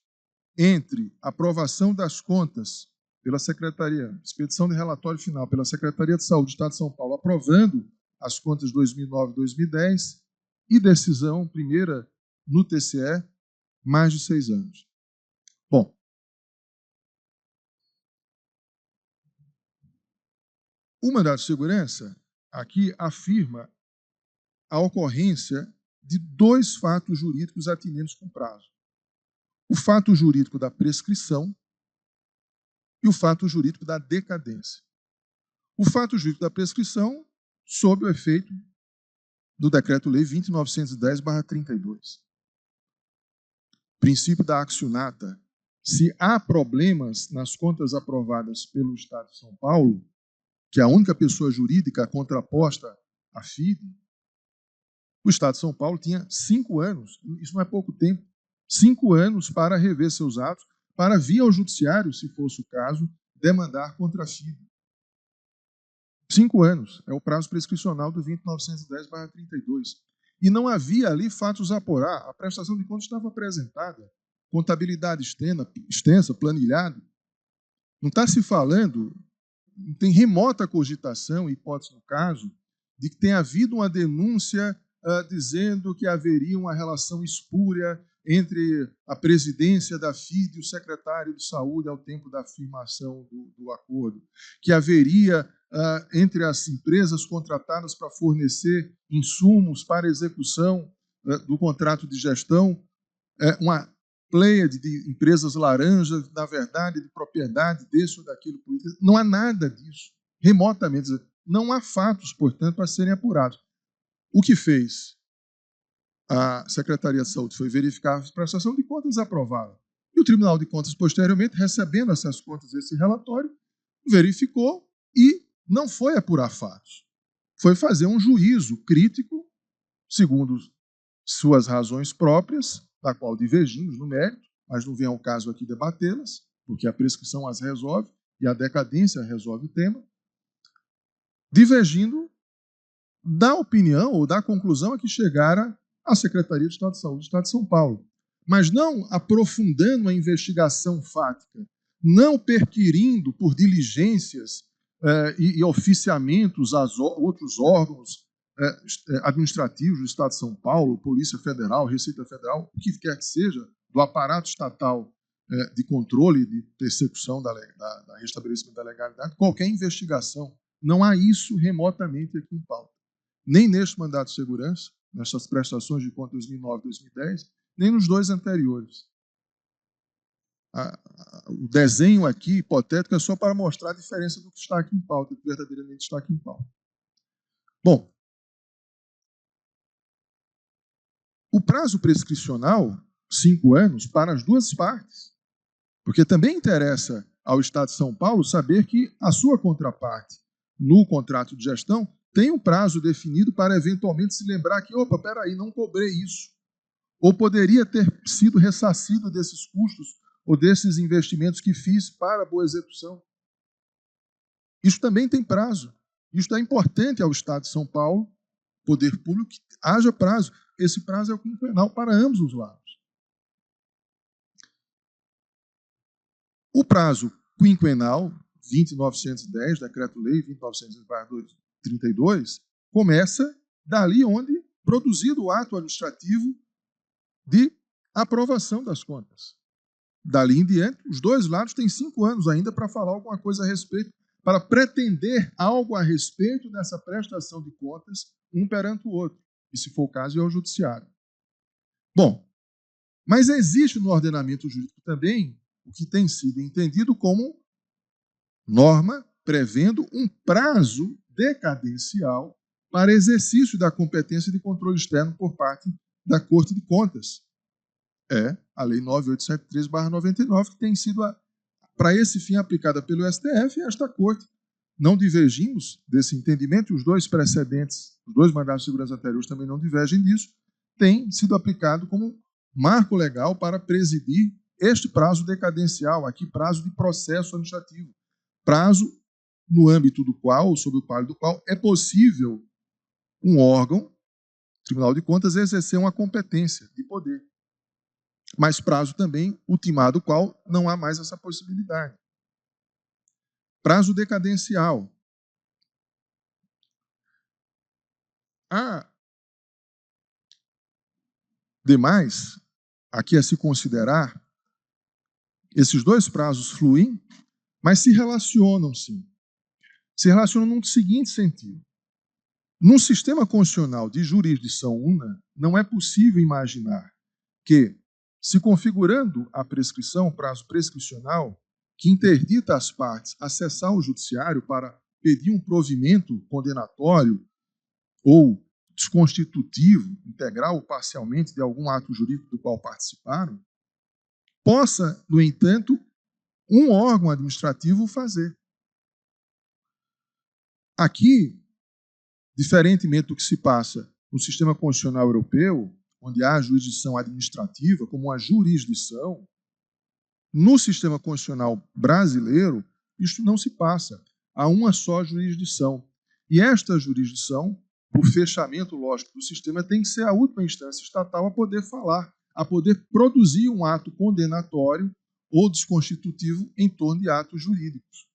Entre aprovação das contas pela Secretaria, expedição de relatório final pela Secretaria de Saúde do Estado de São Paulo, aprovando as contas de 2009 e 2010, e decisão primeira no TCE, mais de 6 anos. Bom, o mandado de segurança aqui afirma a ocorrência de 2 fatos jurídicos atinentes com prazo. O fato jurídico da prescrição e o fato jurídico da decadência. O fato jurídico da prescrição sob o efeito do Decreto-Lei 20.910/32. Princípio da accionata. Se há problemas nas contas aprovadas pelo Estado de São Paulo, que é a única pessoa jurídica contraposta à FIDE, o Estado de São Paulo tinha 5 anos, isso não é pouco tempo, 5 anos para rever seus atos, para vir ao judiciário, se fosse o caso, demandar contra a FIDE. 5 anos é o prazo prescricional do 20.910/32. E não havia ali fatos a apurar. A prestação de contas estava apresentada, contabilidade extensa, planilhado. Não está se falando, não tem remota cogitação, hipótese no caso, de que tenha havido uma denúncia dizendo que haveria uma relação espúria entre a presidência da FIDE e o secretário de Saúde ao tempo da afirmação do acordo, que haveria, entre as empresas contratadas para fornecer insumos para execução do contrato de gestão, uma pleiade de empresas laranjas, na verdade, de propriedade desse ou daquele político. Não há nada disso, remotamente. Não há fatos, portanto, a serem apurados. O que fez a Secretaria de Saúde foi verificar a prestação de contas aprovada. E o Tribunal de Contas, posteriormente, recebendo essas contas, esse relatório, verificou e não foi apurar fatos. Foi fazer um juízo crítico, segundo suas razões próprias, da qual divergimos no mérito, mas não vem ao caso aqui debatê-las, porque a prescrição as resolve e a decadência resolve o tema, divergindo da opinião ou da conclusão a que chegara a Secretaria de Estado de Saúde do Estado de São Paulo. Mas não aprofundando a investigação fática, não perquirindo por diligências e oficiamentos a outros órgãos administrativos do Estado de São Paulo, Polícia Federal, Receita Federal, o que quer que seja, do aparato estatal de controle e de persecução da restabelecimento da legalidade, qualquer investigação. Não há isso remotamente aqui em pauta. Nem neste mandato de segurança, nessas prestações de contas 2009 e 2010, nem nos 2 anteriores. o desenho aqui, hipotético, é só para mostrar a diferença do que está aqui em pauta, do que verdadeiramente está aqui em pauta. Bom, o prazo prescricional, 5 anos, para as duas partes, porque também interessa ao Estado de São Paulo saber que a sua contraparte no contrato de gestão tem um prazo definido para eventualmente se lembrar que, opa, peraí, não cobrei isso. Ou poderia ter sido ressarcido desses custos ou desses investimentos que fiz para a boa execução. Isso também tem prazo. Isso é importante ao Estado de São Paulo, poder público, que haja prazo. Esse prazo é o quinquenal para ambos os lados. O prazo quinquenal, 20.910, Decreto-Lei 20.932, começa dali onde produzido o ato administrativo de aprovação das contas. Dali em diante, os dois lados têm 5 anos ainda para falar alguma coisa a respeito, para pretender algo a respeito dessa prestação de contas, um perante o outro, e se for o caso, é o judiciário. Bom, mas existe no ordenamento jurídico também o que tem sido entendido como norma prevendo um prazo decadencial para exercício da competência de controle externo por parte da Corte de Contas. É a Lei 9873/99, que tem sido, para esse fim, aplicada pelo STF e esta Corte. Não divergimos desse entendimento, os dois precedentes, os dois mandatos de segurança anteriores também não divergem disso, tem sido aplicado como marco legal para presidir este prazo decadencial, aqui prazo de processo administrativo, prazo no âmbito do qual, sob o palio do qual, é possível um órgão, Tribunal de Contas, exercer uma competência de poder. Mas prazo também, ultimado o qual, não há mais essa possibilidade. Prazo decadencial. Há demais, aqui a se considerar, esses dois prazos fluem, mas se relacionam, sim. Se relacionam num seguinte sentido. Num sistema constitucional de jurisdição una, não é possível imaginar que, se configurando a prescrição, o prazo prescricional, que interdita as partes acessar o judiciário para pedir um provimento condenatório ou desconstitutivo, integral ou parcialmente, de algum ato jurídico do qual participaram, possa, no entanto, um órgão administrativo fazer. Aqui, diferentemente do que se passa no sistema constitucional europeu, onde há a jurisdição administrativa como uma jurisdição, no sistema constitucional brasileiro, isto não se passa. Há uma só jurisdição. E esta jurisdição, por fechamento lógico do sistema, tem que ser a última instância estatal a poder falar, a poder produzir um ato condenatório ou desconstitutivo em torno de atos jurídicos.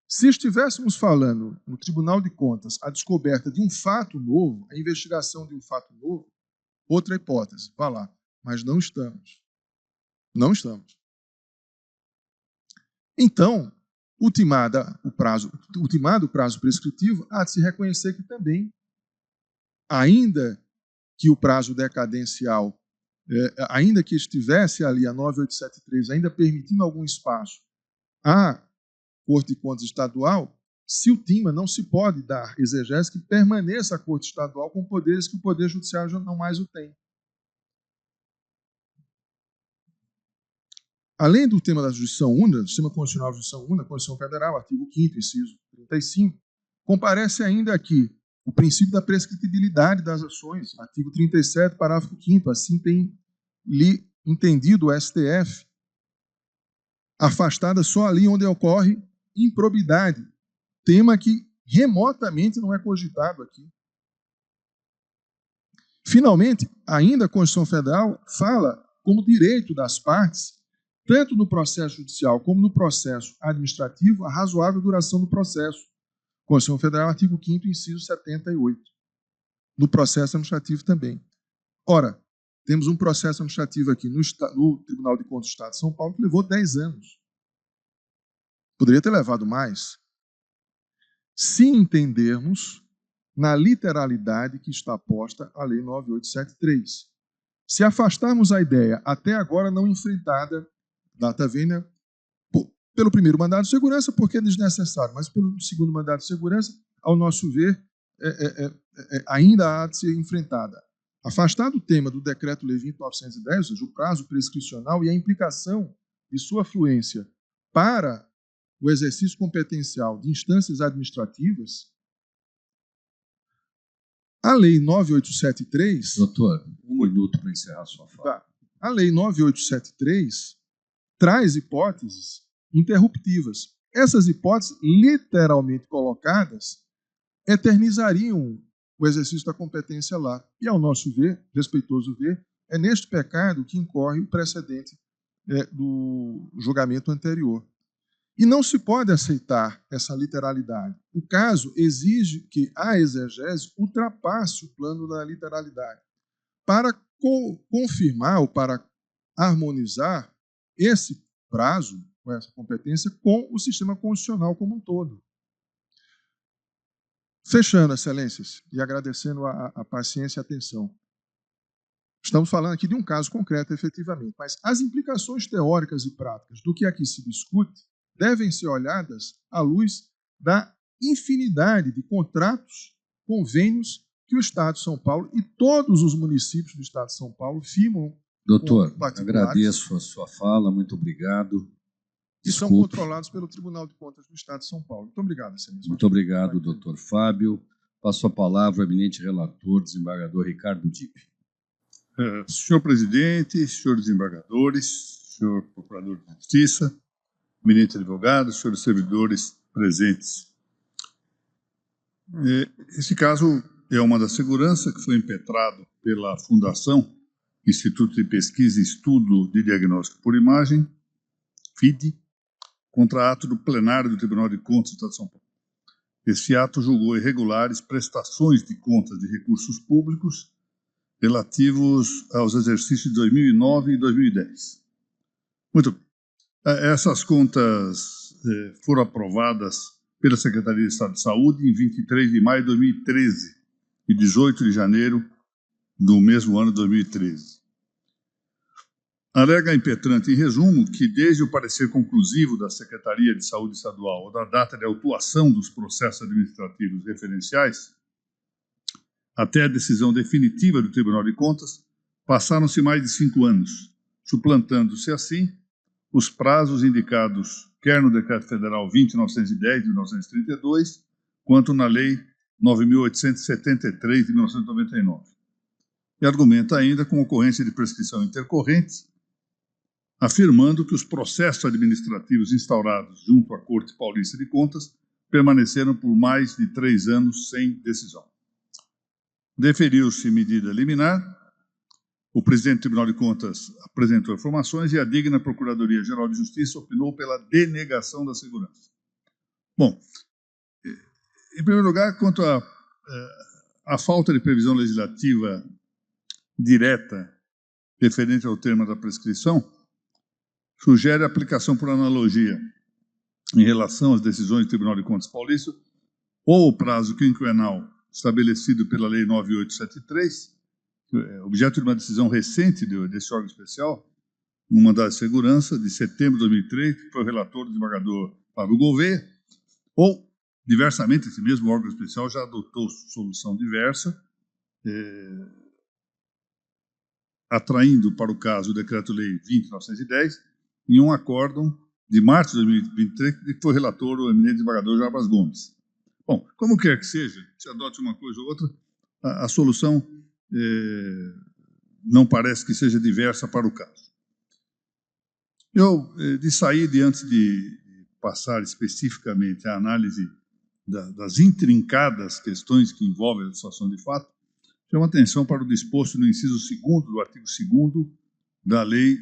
Se estivéssemos falando no Tribunal de Contas a descoberta de um fato novo, a investigação de um fato novo, outra hipótese, vá lá. Mas não estamos. Não estamos. Então, ultimado o prazo prescritivo, há de se reconhecer que também, ainda que o prazo decadencial, ainda que estivesse ali a 9873, ainda permitindo algum espaço à Corte de Contas Estadual, se ultima, não se pode dar exegese que permaneça a Corte Estadual com poderes que o Poder Judiciário já não mais o tem. Além do tema da jurisdição una, do Sistema Constitucional de Jurisdição Una, Constituição Federal, artigo 5º, inciso 35, comparece ainda aqui o princípio da prescritibilidade das ações, artigo 37, parágrafo 5º, assim tem entendido o STF, afastada só ali onde ocorre improbidade, tema que remotamente não é cogitado aqui. Finalmente, ainda a Constituição Federal fala como direito das partes, tanto no processo judicial como no processo administrativo, a razoável duração do processo. Constituição Federal, artigo 5º, inciso 78. No processo administrativo também. Ora, temos um processo administrativo aqui no Tribunal de Contas do Estado de São Paulo que levou 10 anos. Poderia ter levado mais, se entendermos na literalidade que está posta a Lei 9873. Se afastarmos a ideia, até agora não enfrentada data vênia pelo primeiro mandado de segurança, porque é desnecessário, mas pelo segundo mandado de segurança, ao nosso ver, ainda há de ser enfrentada. Afastado o tema do Decreto-Lei 20.910, ou seja, o prazo prescricional e a implicação de sua fluência para o exercício competencial de instâncias administrativas, a Lei 9873... Doutor, um minuto para encerrar a sua fala. Tá. A Lei 9873 traz hipóteses interruptivas. Essas hipóteses, literalmente colocadas, eternizariam o exercício da competência lá. E, ao nosso ver, respeitoso ver, é neste pecado que incorre o precedente do julgamento anterior. E não se pode aceitar essa literalidade. O caso exige que a exegese ultrapasse o plano da literalidade para confirmar ou para harmonizar esse prazo, com essa competência, com o sistema constitucional como um todo. Fechando, excelências, e agradecendo a paciência e a atenção. Estamos falando aqui de um caso concreto, efetivamente, mas as implicações teóricas e práticas do que aqui se discute devem ser olhadas à luz da infinidade de contratos, convênios que o Estado de São Paulo e todos os municípios do Estado de São Paulo firmam. Doutor, agradeço a sua fala, muito obrigado. E são controlados pelo Tribunal de Contas do Estado de São Paulo. Muito obrigado, excelência. Muito obrigado, doutor Fábio. Passo a palavra ao eminente relator, desembargador Ricardo Dipp. Senhor presidente, senhores desembargadores, senhor procurador de justiça, eminente advogado, senhores servidores presentes. Esse caso é uma da segurança que foi impetrado pela Fundação Instituto de Pesquisa e Estudo de Diagnóstico por Imagem, FIDE, contra ato do plenário do Tribunal de Contas do Estado de São Paulo. Esse ato julgou irregulares prestações de contas de recursos públicos relativos aos exercícios de 2009 e 2010. Muito bem. Essas contas foram aprovadas pela Secretaria de Estado de Saúde em 23 de maio de 2013 e 18 de janeiro do mesmo ano de 2013. Alega a impetrante, em resumo, que desde o parecer conclusivo da Secretaria de Saúde Estadual ou da data de autuação dos processos administrativos referenciais, até a decisão definitiva do Tribunal de Contas, passaram-se mais de 5 anos, suplantando-se assim os prazos indicados quer no Decreto Federal 20.910 de 1932, quanto na Lei 9.873 de 1999. E argumenta ainda com ocorrência de prescrição intercorrente, afirmando que os processos administrativos instaurados junto à Corte Paulista de Contas permaneceram por mais de 3 anos sem decisão. Deferiu-se medida liminar, o presidente do Tribunal de Contas apresentou informações e a digna Procuradoria-Geral de Justiça opinou pela denegação da segurança. Bom, em primeiro lugar, quanto à falta de previsão legislativa direta referente ao termo da prescrição, sugere a aplicação por analogia em relação às decisões do Tribunal de Contas paulista ou o prazo quinquenal estabelecido pela Lei 9873, objeto de uma decisão recente desse órgão especial, um mandado de segurança de setembro de 2003, que foi o relator do desembargador Fábio Gouveia, ou, diversamente, esse mesmo órgão especial já adotou solução diversa, atraindo para o caso o Decreto-Lei 20.910, em um acórdão de março de 2023, que foi relator o eminente desembargador Jarbas Gomes. Bom, como quer que seja, se adote uma coisa ou outra, a solução não parece que seja diversa para o caso. Eu, de saída, antes de passar especificamente a análise das intrincadas questões que envolvem a situação de fato, chamo atenção para o disposto no inciso 2º do artigo 2º da Lei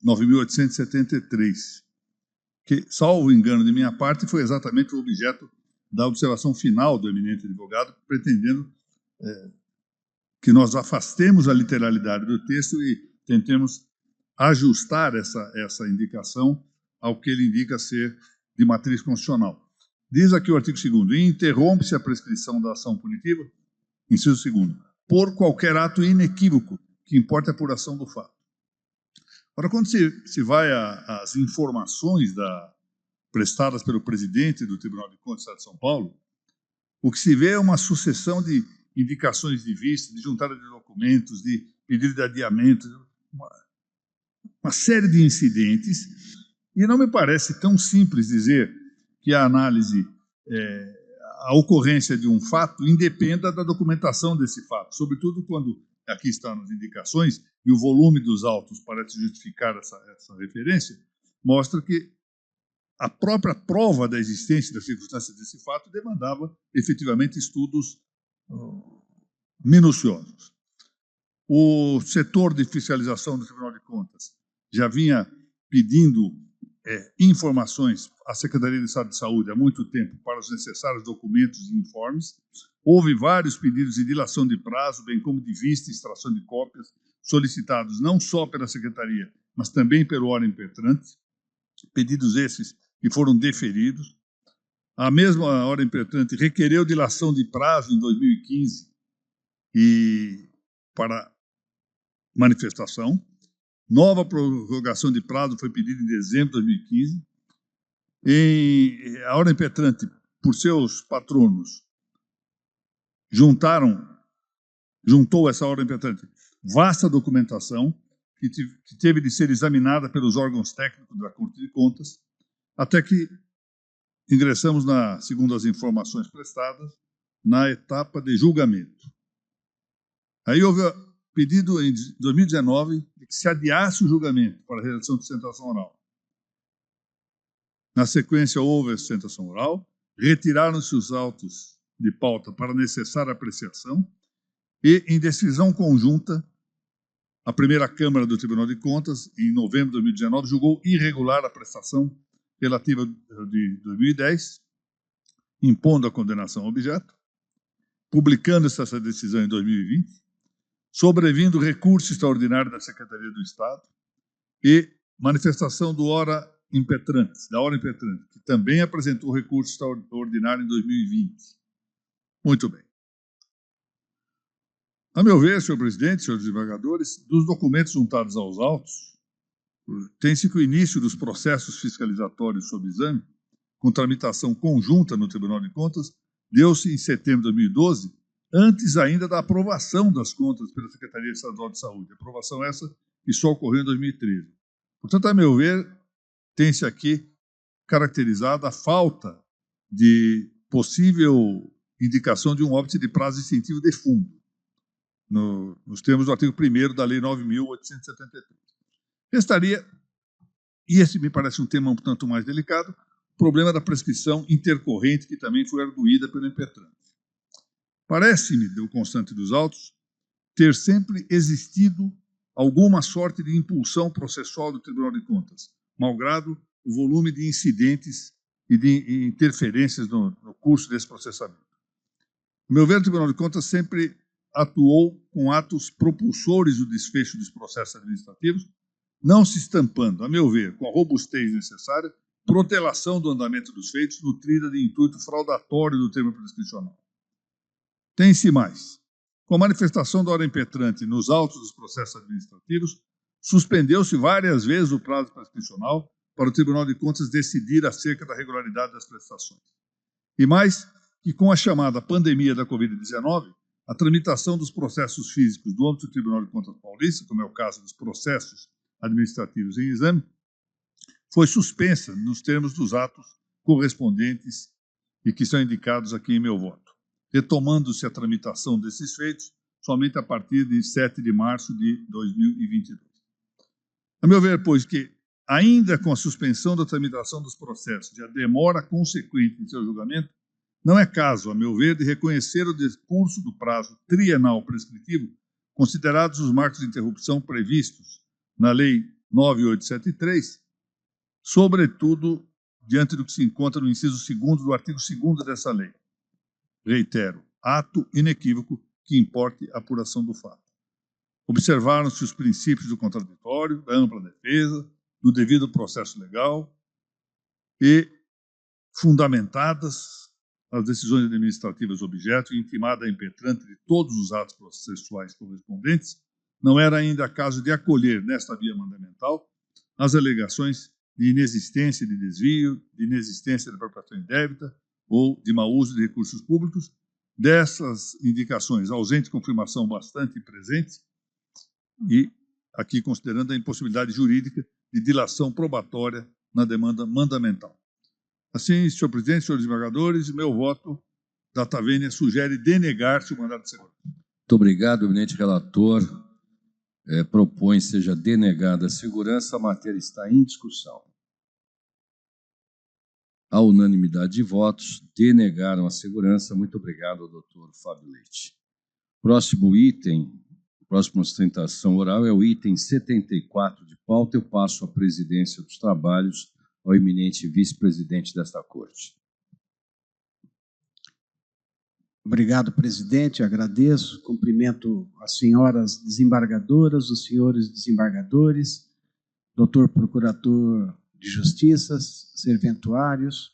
9.873, que, salvo engano de minha parte, foi exatamente o objeto da observação final do eminente advogado, pretendendo que nós afastemos a literalidade do texto e tentemos ajustar essa indicação ao que ele indica ser de matriz constitucional. Diz aqui o artigo 2º, interrompe-se a prescrição da ação punitiva, inciso 2º, por qualquer ato inequívoco que importe a apuração do fato. Agora, quando se vai às informações prestadas pelo presidente do Tribunal de Contas do Estado de São Paulo, o que se vê é uma sucessão de indicações de vista, de juntada de documentos, de pedido de adiamento, uma série de incidentes, e não me parece tão simples dizer que a análise, a ocorrência de um fato independa da documentação desse fato, sobretudo quando, aqui estão as indicações, e o volume dos autos parece justificar essa referência, mostra que a própria prova da existência das circunstâncias desse fato demandava efetivamente estudos minuciosos. O setor de fiscalização do Tribunal de Contas já vinha pedindo informações à Secretaria de Estado de Saúde há muito tempo para os necessários documentos e informes. Houve vários pedidos de dilação de prazo, bem como de vista e extração de cópias, solicitados não só pela Secretaria, mas também pelo órgão impetrante. Pedidos esses que foram deferidos. A mesma órgão impetrante requereu dilação de prazo em 2015 para manifestação. Nova prorrogação de prazo foi pedida em dezembro de 2015. A ordem impetrante, por seus patronos, juntou essa ordem impetrante vasta documentação que teve de ser examinada pelos órgãos técnicos da Corte de Contas, até que ingressamos, segundo as informações prestadas, na etapa de julgamento. Aí houve pedido em 2019 de que se adiasse o julgamento para a realização de sustentação oral. Na sequência, houve a sustentação oral, retiraram-se os autos de pauta para necessária apreciação e, em decisão conjunta, a primeira Câmara do Tribunal de Contas, em novembro de 2019, julgou irregular a prestação relativa de 2010, impondo a condenação ao objeto, publicando essa decisão em 2020, sobrevindo recurso extraordinário da Secretaria do Estado e manifestação da hora impetrante, que também apresentou recurso extraordinário em 2020. Muito bem. A meu ver, senhor presidente, senhores desembargadores, dos documentos juntados aos autos, tem-se que o início dos processos fiscalizatórios sob exame, com tramitação conjunta no Tribunal de Contas, deu-se em setembro de 2012, antes ainda da aprovação das contas pela Secretaria Estadual de Saúde. Aprovação essa que só ocorreu em 2013. Portanto, a meu ver, tem-se aqui caracterizada a falta de possível indicação de um óbice de prazo distintivo de fundo, nos termos do artigo 1º da Lei 9.873. Restaria, e esse me parece um tema um tanto mais delicado, o problema da prescrição intercorrente, que também foi arguída pelo impetrante. Parece-me, do constante dos autos, ter sempre existido alguma sorte de impulsão processual do Tribunal de Contas, malgrado o volume de incidentes e de interferências no curso desse processamento. No meu ver, o Tribunal de Contas sempre atuou com atos propulsores do desfecho dos processos administrativos, não se estampando, a meu ver, com a robustez necessária, protelação do andamento dos feitos, nutrida de intuito fraudatório do termo prescricional. Tem-se mais. Com a manifestação da ordem impetrante nos autos dos processos administrativos, suspendeu-se várias vezes o prazo prescricional para o Tribunal de Contas decidir acerca da regularidade das prestações. E mais, que com a chamada pandemia da Covid-19, a tramitação dos processos físicos do âmbito do Tribunal de Contas Paulista, como é o caso dos processos administrativos em exame, foi suspensa nos termos dos atos correspondentes e que são indicados aqui em meu voto, retomando-se a tramitação desses feitos somente a partir de 7 de março de 2022. A meu ver, pois, que ainda com a suspensão da tramitação dos processos e a demora consequente em seu julgamento, não é caso, a meu ver, de reconhecer o decurso do prazo trienal prescritivo, considerados os marcos de interrupção previstos na Lei 9.873, sobretudo diante do que se encontra no inciso 2º do artigo 2º dessa lei. Reitero, ato inequívoco que importe a apuração do fato. Observaram-se os princípios do contraditório, da ampla defesa, do devido processo legal e fundamentadas as decisões administrativas objeto e intimada a impetrante de todos os atos processuais correspondentes, não era ainda caso de acolher, nesta via mandamental, as alegações de inexistência de desvio, de inexistência de apropriação indébita ou de mau uso de recursos públicos. Dessas indicações, ausente confirmação bastante presente, e aqui considerando a impossibilidade jurídica de dilação probatória na demanda mandamental. Assim, senhor presidente, senhores desembargadores, meu voto data vênia sugere denegar-se o mandado de segurança. Muito obrigado, eminente relator. Propõe seja denegada a segurança, a matéria está em discussão. A unanimidade de votos denegaram a segurança. Muito obrigado ao doutor Fábio Leite. Próximo item, próxima sustentação oral é o item 74 de pauta. Eu passo a presidência dos trabalhos ao eminente vice-presidente desta corte. Obrigado, presidente. Agradeço. Cumprimento as senhoras desembargadoras, os senhores desembargadores, doutor procurador de Justiça, serventuários.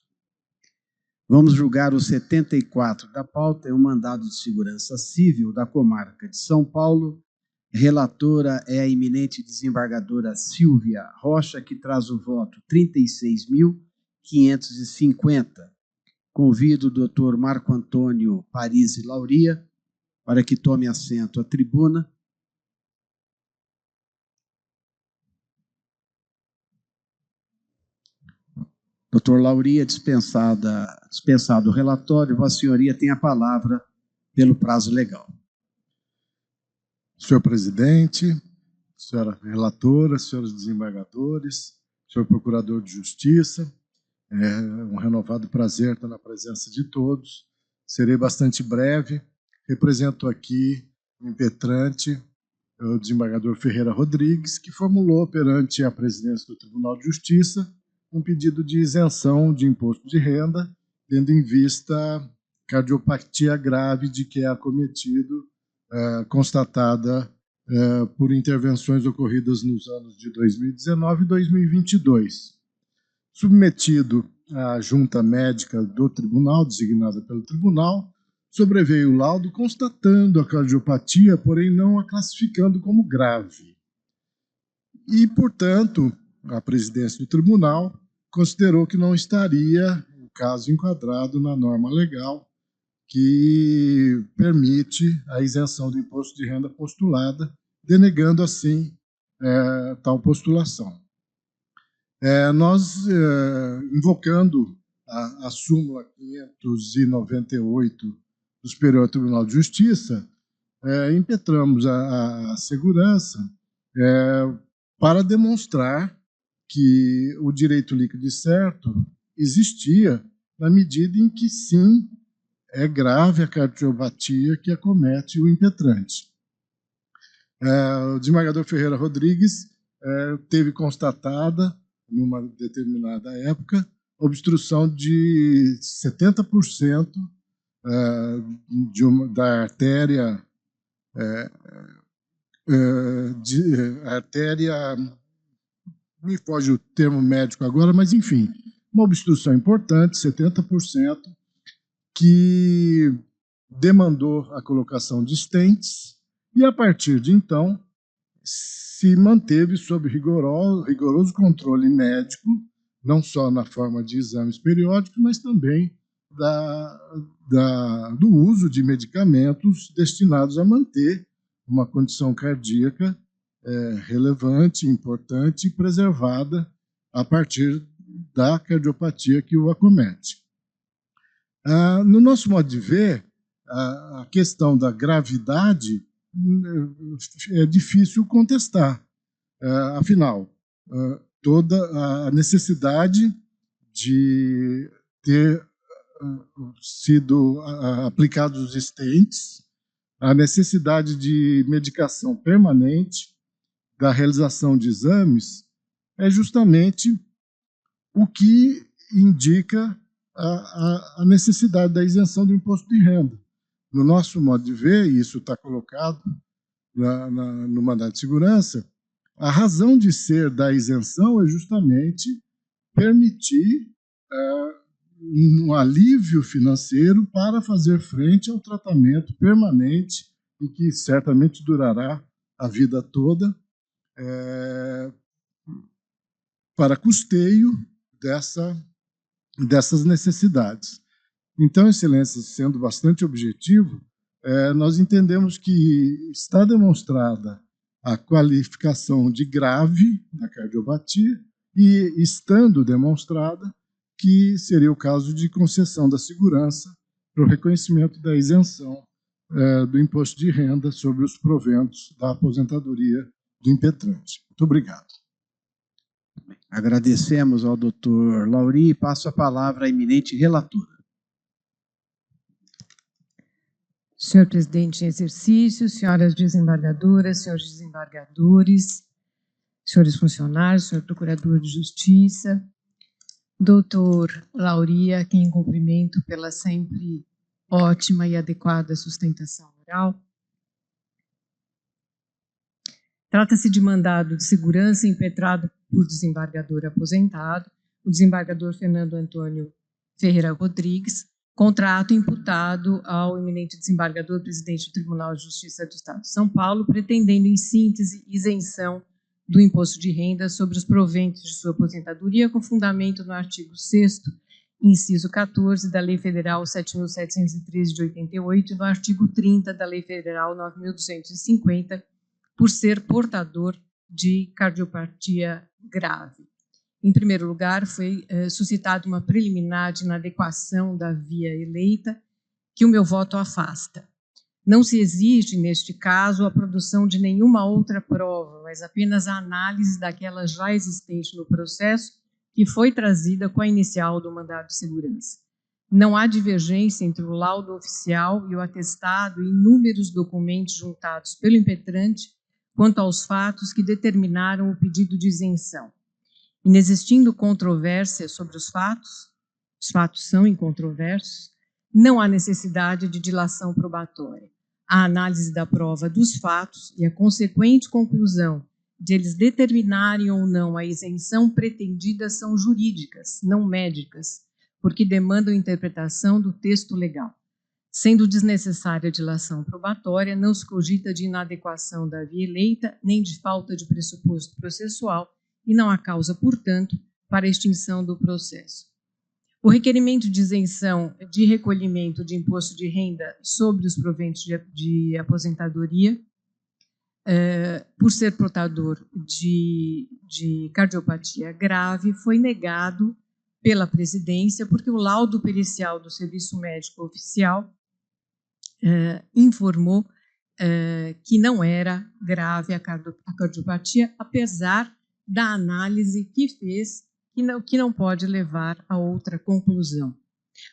Vamos julgar o 74 da pauta, é um mandado de segurança civil da comarca de São Paulo. Relatora é a eminente desembargadora Silvia Rocha, que traz o voto 36.550. Convido o doutor Marco Antônio Parisi Lauria para que tome assento à tribuna. Doutor Lauria, dispensado o relatório, Vossa Senhoria tem a palavra pelo prazo legal. Senhor presidente, senhora relatora, senhores desembargadores, senhor procurador de Justiça, é um renovado prazer estar na presença de todos. Serei bastante breve. Represento aqui o impetrante, o desembargador Ferreira Rodrigues, que formulou perante a presidência do Tribunal de Justiça um pedido de isenção de imposto de renda, tendo em vista a cardiopatia grave de que é acometido, constatada por intervenções ocorridas nos anos de 2019 e 2022. Submetido à junta médica do tribunal, designada pelo tribunal, sobreveio o laudo constatando a cardiopatia, porém não a classificando como grave. E, portanto, a presidência do tribunal considerou que não estaria o caso enquadrado na norma legal que permite a isenção do imposto de renda postulada, denegando, assim, tal postulação. Nós, invocando a súmula 598 do Superior Tribunal de Justiça, impetramos a segurança para demonstrar que o direito líquido e certo existia na medida em que, sim, é grave a cardiopatia que acomete o impetrante. O desembargador Ferreira Rodrigues teve constatada, numa determinada época, obstrução de 70% da artéria, me foge o termo médico agora, mas enfim, uma obstrução importante, 70%, que demandou a colocação de stents e, a partir de então, se manteve sob rigoroso controle médico, não só na forma de exames periódicos, mas também do uso de medicamentos destinados a manter uma condição cardíaca relevante, importante e preservada a partir da cardiopatia que o acomete. No nosso modo de ver, a questão da gravidade é difícil contestar. Afinal, toda a necessidade de ter sido aplicados os stents, a necessidade de medicação permanente, da realização de exames, é justamente o que indica a necessidade da isenção do imposto de renda. No nosso modo de ver, e isso está colocado no mandado de segurança, a razão de ser da isenção é justamente permitir um alívio financeiro para fazer frente ao tratamento permanente e que certamente durará a vida toda para custeio dessas necessidades. Então, Excelência, sendo bastante objetivo, nós entendemos que está demonstrada a qualificação de grave da cardiopatia e estando demonstrada que seria o caso de concessão da segurança para o reconhecimento da isenção do imposto de renda sobre os proventos da aposentadoria do impetrante. Muito obrigado. Agradecemos ao doutor Lauri e passo a palavra à eminente relatora. Senhor presidente em exercício, senhoras desembargadoras, senhores desembargadores, senhores funcionários, senhor procurador de justiça, doutor Lauri, a quem cumprimento pela sempre ótima e adequada sustentação oral. Trata-se de mandado de segurança impetrado por desembargador aposentado, o desembargador Fernando Antônio Ferreira Rodrigues, contra ato imputado ao eminente desembargador presidente do Tribunal de Justiça do Estado de São Paulo, pretendendo, em síntese, isenção do imposto de renda sobre os proventos de sua aposentadoria, com fundamento no artigo 6º, inciso 14, da Lei Federal 7.713 de 88 e no artigo 30 da Lei Federal 9.250, por ser portador de cardiopatia grave. Em primeiro lugar, foi suscitada uma preliminar de inadequação da via eleita, que o meu voto afasta. Não se exige, neste caso, a produção de nenhuma outra prova, mas apenas a análise daquela já existente no processo, que foi trazida com a inicial do mandado de segurança. Não há divergência entre o laudo oficial e o atestado e inúmeros documentos juntados pelo impetrante quanto aos fatos que determinaram o pedido de isenção. Inexistindo controvérsia sobre os fatos são incontroversos, não há necessidade de dilação probatória. A análise da prova dos fatos e a consequente conclusão de eles determinarem ou não a isenção pretendida são jurídicas, não médicas, porque demandam interpretação do texto legal. Sendo desnecessária a dilação probatória, não se cogita de inadequação da via eleita, nem de falta de pressuposto processual, e não há causa, portanto, para a extinção do processo. O requerimento de isenção de recolhimento de imposto de renda sobre os proventos de aposentadoria, por ser portador de cardiopatia grave, foi negado pela presidência, porque o laudo pericial do Serviço Médico Oficial informou que não era grave a cardiopatia, apesar da análise que fez, que não pode levar a outra conclusão.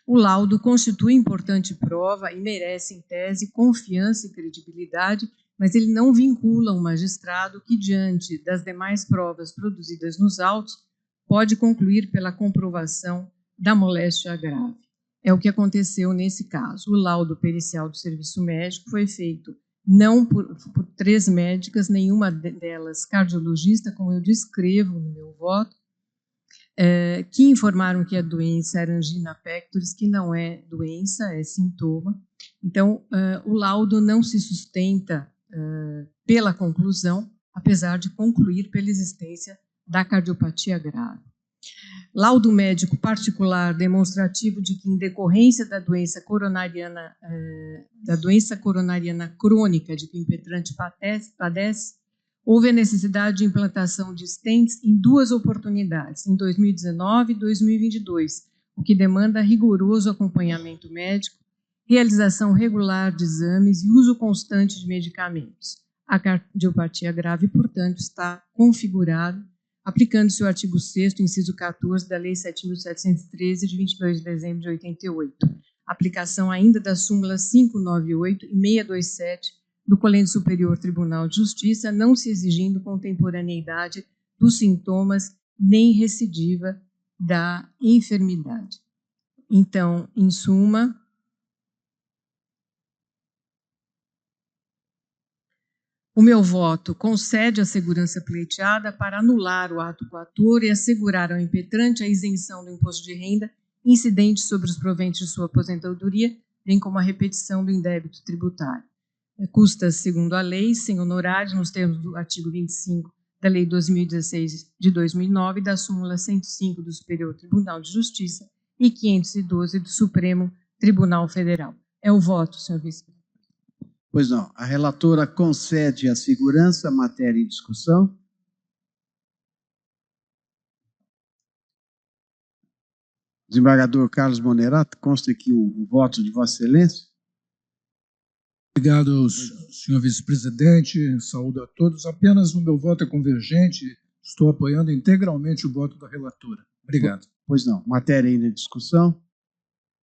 O laudo constitui importante prova e merece, em tese, confiança e credibilidade, mas ele não vincula um magistrado que, diante das demais provas produzidas nos autos, pode concluir pela comprovação da moléstia grave. É o que aconteceu nesse caso. O laudo pericial do serviço médico foi feito não por 3 médicas, nenhuma delas cardiologista, como eu descrevo no meu voto, que informaram que a doença era angina pectoris, que não é doença, é sintoma. Então, o laudo não se sustenta pela conclusão, apesar de concluir pela existência da cardiopatia grave. Laudo médico particular demonstrativo de que, em decorrência da doença coronariana crônica de que o impetrante padece, houve a necessidade de implantação de stents em 2 oportunidades, em 2019 e 2022, o que demanda rigoroso acompanhamento médico, realização regular de exames e uso constante de medicamentos. A cardiopatia grave, portanto, está configurada aplicando-se o artigo 6º, inciso 14, da Lei 7.713, de 22 de dezembro de 88. Aplicação ainda das súmulas 598 e 627 do Colégio Superior Tribunal de Justiça, não se exigindo contemporaneidade dos sintomas nem recidiva da enfermidade. Então, em suma, o meu voto concede a segurança pleiteada para anular o ato coator e assegurar ao impetrante a isenção do imposto de renda incidente sobre os proventos de sua aposentadoria, bem como a repetição do indébito tributário. custas segundo a lei, sem honorários, nos termos do artigo 25 da Lei 2016 de 2009 e da súmula 105 do Superior Tribunal de Justiça e 512 do Supremo Tribunal Federal. É o voto, senhor vice-presidente. Pois não. A relatora concede a segurança, matéria em discussão. Desembargador Carlos Monerato, consta aqui o voto de Vossa Excelência. Obrigado, senhor vice-presidente. Saúdo a todos. Apenas o meu voto é convergente. Estou apoiando integralmente o voto da relatora. Obrigado. Pois não. Matéria ainda em discussão.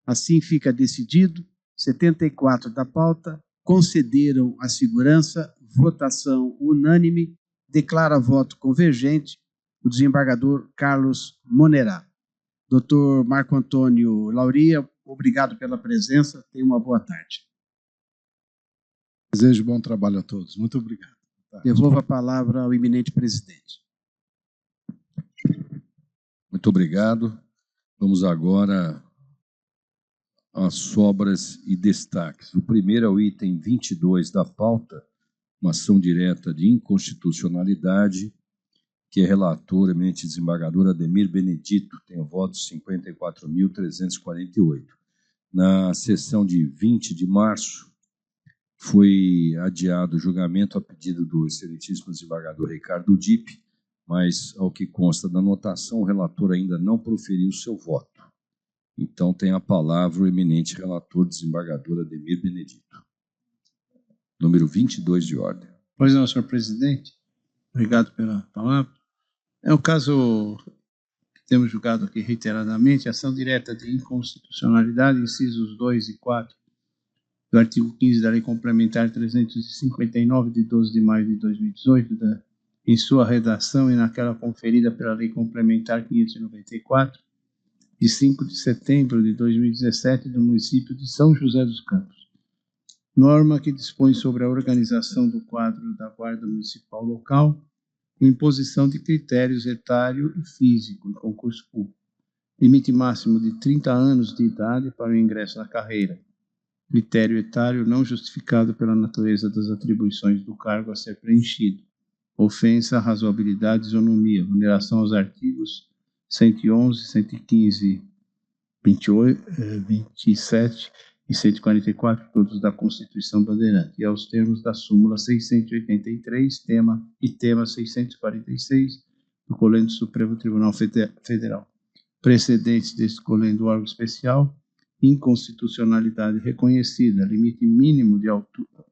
Assim fica decidido. 74 da pauta concederam a segurança. Votação unânime. Declara voto convergente o desembargador Carlos Monerato. Doutor Marco Antônio Lauria, obrigado pela presença. Tenha uma boa tarde. Desejo bom trabalho a todos. Muito obrigado. Devolvo a palavra ao eminente presidente. Muito obrigado. Vamos agora às sobras e destaques. O primeiro é o item 22 da pauta, uma ação direta de inconstitucionalidade, que é relator, eminente desembargador Ademir Benedito, tem votos 54.348. Na sessão de 20 de março, foi adiado o julgamento a pedido do excelentíssimo desembargador Ricardo Dipp, mas, ao que consta da anotação, o relator ainda não proferiu seu voto. Então, tem a palavra o eminente relator desembargador Ademir Benedito. Número 22 de ordem. Pois não, senhor presidente. Obrigado pela palavra. É o caso que temos julgado aqui reiteradamente, ação direta de inconstitucionalidade, incisos 2 e 4, do artigo 15 da Lei Complementar 359, de 12 de maio de 2018, em sua redação e naquela conferida pela Lei Complementar 594, de 5 de setembro de 2017, do município de São José dos Campos. Norma que dispõe sobre a organização do quadro da Guarda Municipal local, com imposição de critérios etário e físico em concurso público. Limite máximo de 30 anos de idade para o ingresso na carreira. Critério etário não justificado pela natureza das atribuições do cargo a ser preenchido. Ofensa à razoabilidade e isonomia. Vulneração aos artigos 111, 115, 27 e 144, todos da Constituição Bandeirante, e aos termos da súmula 683, tema 646 do Colégio do Supremo Tribunal Federal. Precedentes deste Colégio do órgão especial, inconstitucionalidade reconhecida, limite mínimo de altura,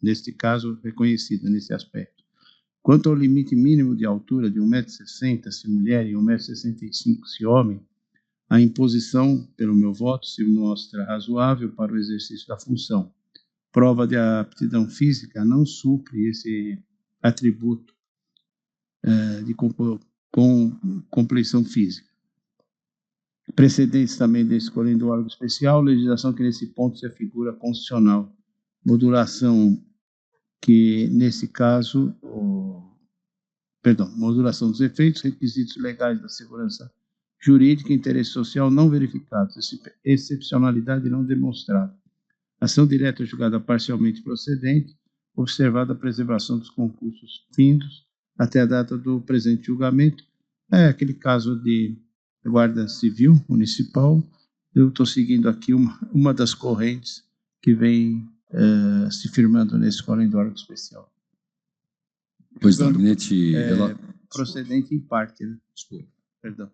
neste caso, reconhecida nesse aspecto. Quanto ao limite mínimo de altura de 1,60 m se mulher e 1,65 m se homem, a imposição, pelo meu voto, se mostra razoável para o exercício da função. Prova de aptidão física não supre esse atributo de compleição física. Precedentes também da escolha do órgão especial, legislação que nesse ponto se afigura constitucional. Modulação que, nesse caso, modulação dos efeitos, requisitos legais da segurança jurídica e interesse social não verificados, excepcionalidade não demonstrada. Ação direta julgada parcialmente procedente, observada a preservação dos concursos findos até a data do presente julgamento. É aquele caso de Guarda Civil Municipal. Eu estou seguindo aqui uma das correntes que vem se firmando nesse Colégio do órgão especial. Pois não, eminente... procedente em parte, né? Desculpa. Perdão.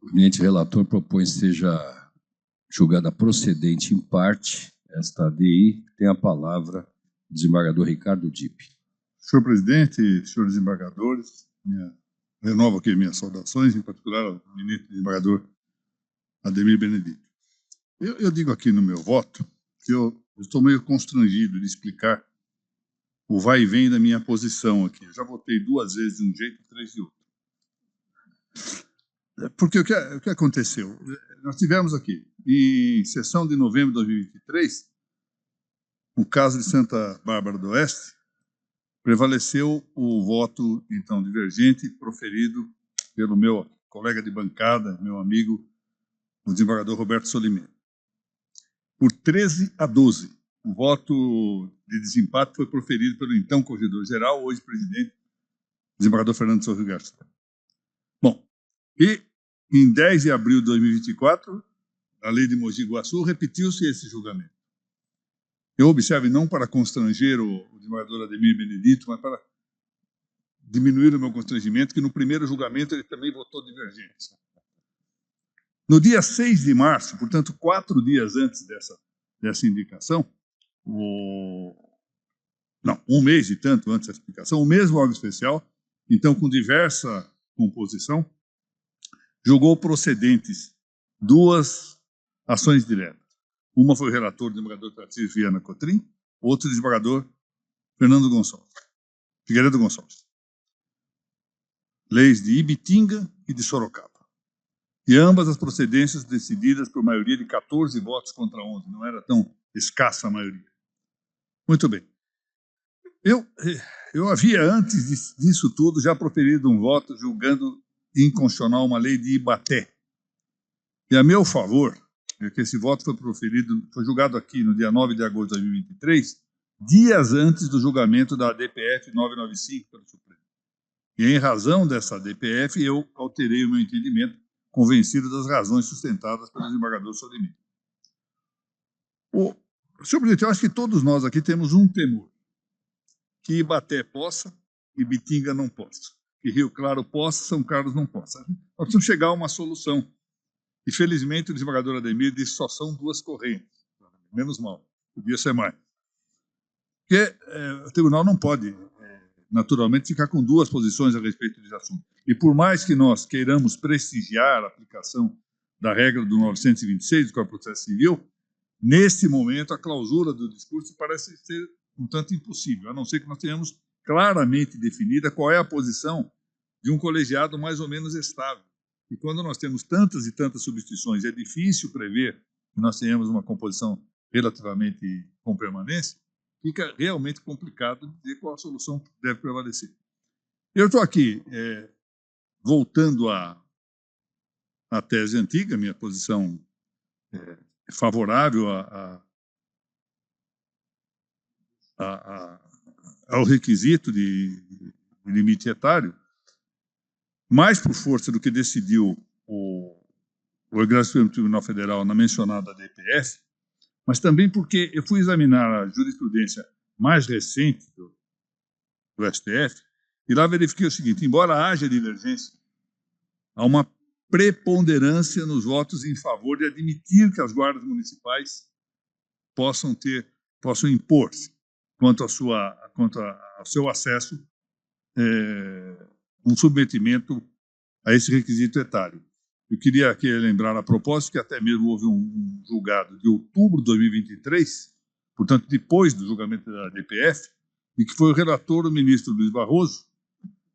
O eminente relator propõe que seja julgada procedente em parte esta ADI. Tem a palavra o desembargador Ricardo Dipp. Senhor presidente, senhores desembargadores, renovo aqui minhas saudações, em particular ao eminente desembargador Ademir Benedito. Eu digo aqui no meu voto que eu estou meio constrangido de explicar o vai e vem da minha posição aqui. Eu já votei 2 vezes de um jeito e 3 de outro. Porque o que aconteceu? Nós tivemos aqui, em sessão de novembro de 2023, o caso de Santa Bárbara do Oeste, prevaleceu o voto, então, divergente, proferido pelo meu colega de bancada, meu amigo, o desembargador Roberto Solimene. Por 13 a 12, o voto de desempate foi proferido pelo então corregedor-geral, hoje presidente, desembargador Fernando Sorril Garcia. Bom, e em 10 de abril de 2024, a lei de Mogi Guaçu, repetiu-se esse julgamento. Eu observo, não para constranger o desembargador Ademir Benedito, mas para diminuir o meu constrangimento, que no primeiro julgamento ele também votou divergente. No dia 6 de março, portanto, 4 dias antes dessa indicação, não, um mês e tanto antes da explicação, o mesmo órgão especial, então com diversa composição, julgou procedentes 2 ações diretas. Uma foi o relator, o desembargador Tarcísio Viana Cotrim, outro desembargador Fernando Gonçalves, Figueiredo Gonçalves. Leis de Ibitinga e de Sorocaba. E ambas as procedências decididas por maioria de 14 votos contra 11. Não era tão escassa a maioria. Muito bem. Eu havia, antes disso tudo, já proferido um voto julgando inconstitucional uma lei de Ibaté. E a meu favor, é que esse voto foi julgado aqui no dia 9 de agosto de 2023, dias antes do julgamento da DPF 995 pelo Supremo. E em razão dessa DPF, eu alterei o meu entendimento, convencido das razões sustentadas pelo desembargador Solimene. Senhor presidente, eu acho que todos nós aqui temos um temor: que Ibaté possa e Bitinga não possa, que Rio Claro possa, São Carlos não possa. Nós precisamos chegar a uma solução. E, felizmente, o desembargador Ademir disse que só são 2 correntes. Menos mal, podia ser mais. Porque o tribunal não pode, naturalmente, ficar com 2 posições a respeito desse assunto. E por mais que nós queiramos prestigiar a aplicação da regra do 926 do Código de Processo Civil, neste momento a clausura do discurso parece ser um tanto impossível, a não ser que nós tenhamos claramente definida qual é a posição de um colegiado mais ou menos estável. E quando nós temos tantas e tantas substituições, é difícil prever que nós tenhamos uma composição relativamente com permanência, fica realmente complicado dizer qual a solução deve prevalecer. Eu estou aqui voltando à tese antiga, minha posição favorável ao requisito de limite etário, mais por força do que decidiu o Egrégio Supremo Tribunal Federal na mencionada DPF, mas também porque eu fui examinar a jurisprudência mais recente do STF, e lá verifiquei o seguinte: embora haja divergência, há uma preponderância nos votos em favor de admitir que as guardas municipais possam impor-se quanto ao seu acesso, um submetimento a esse requisito etário. Eu queria aqui lembrar a propósito que até mesmo houve um julgado de outubro de 2023, portanto depois do julgamento da DPF, e que foi o relator, o ministro Luiz Barroso,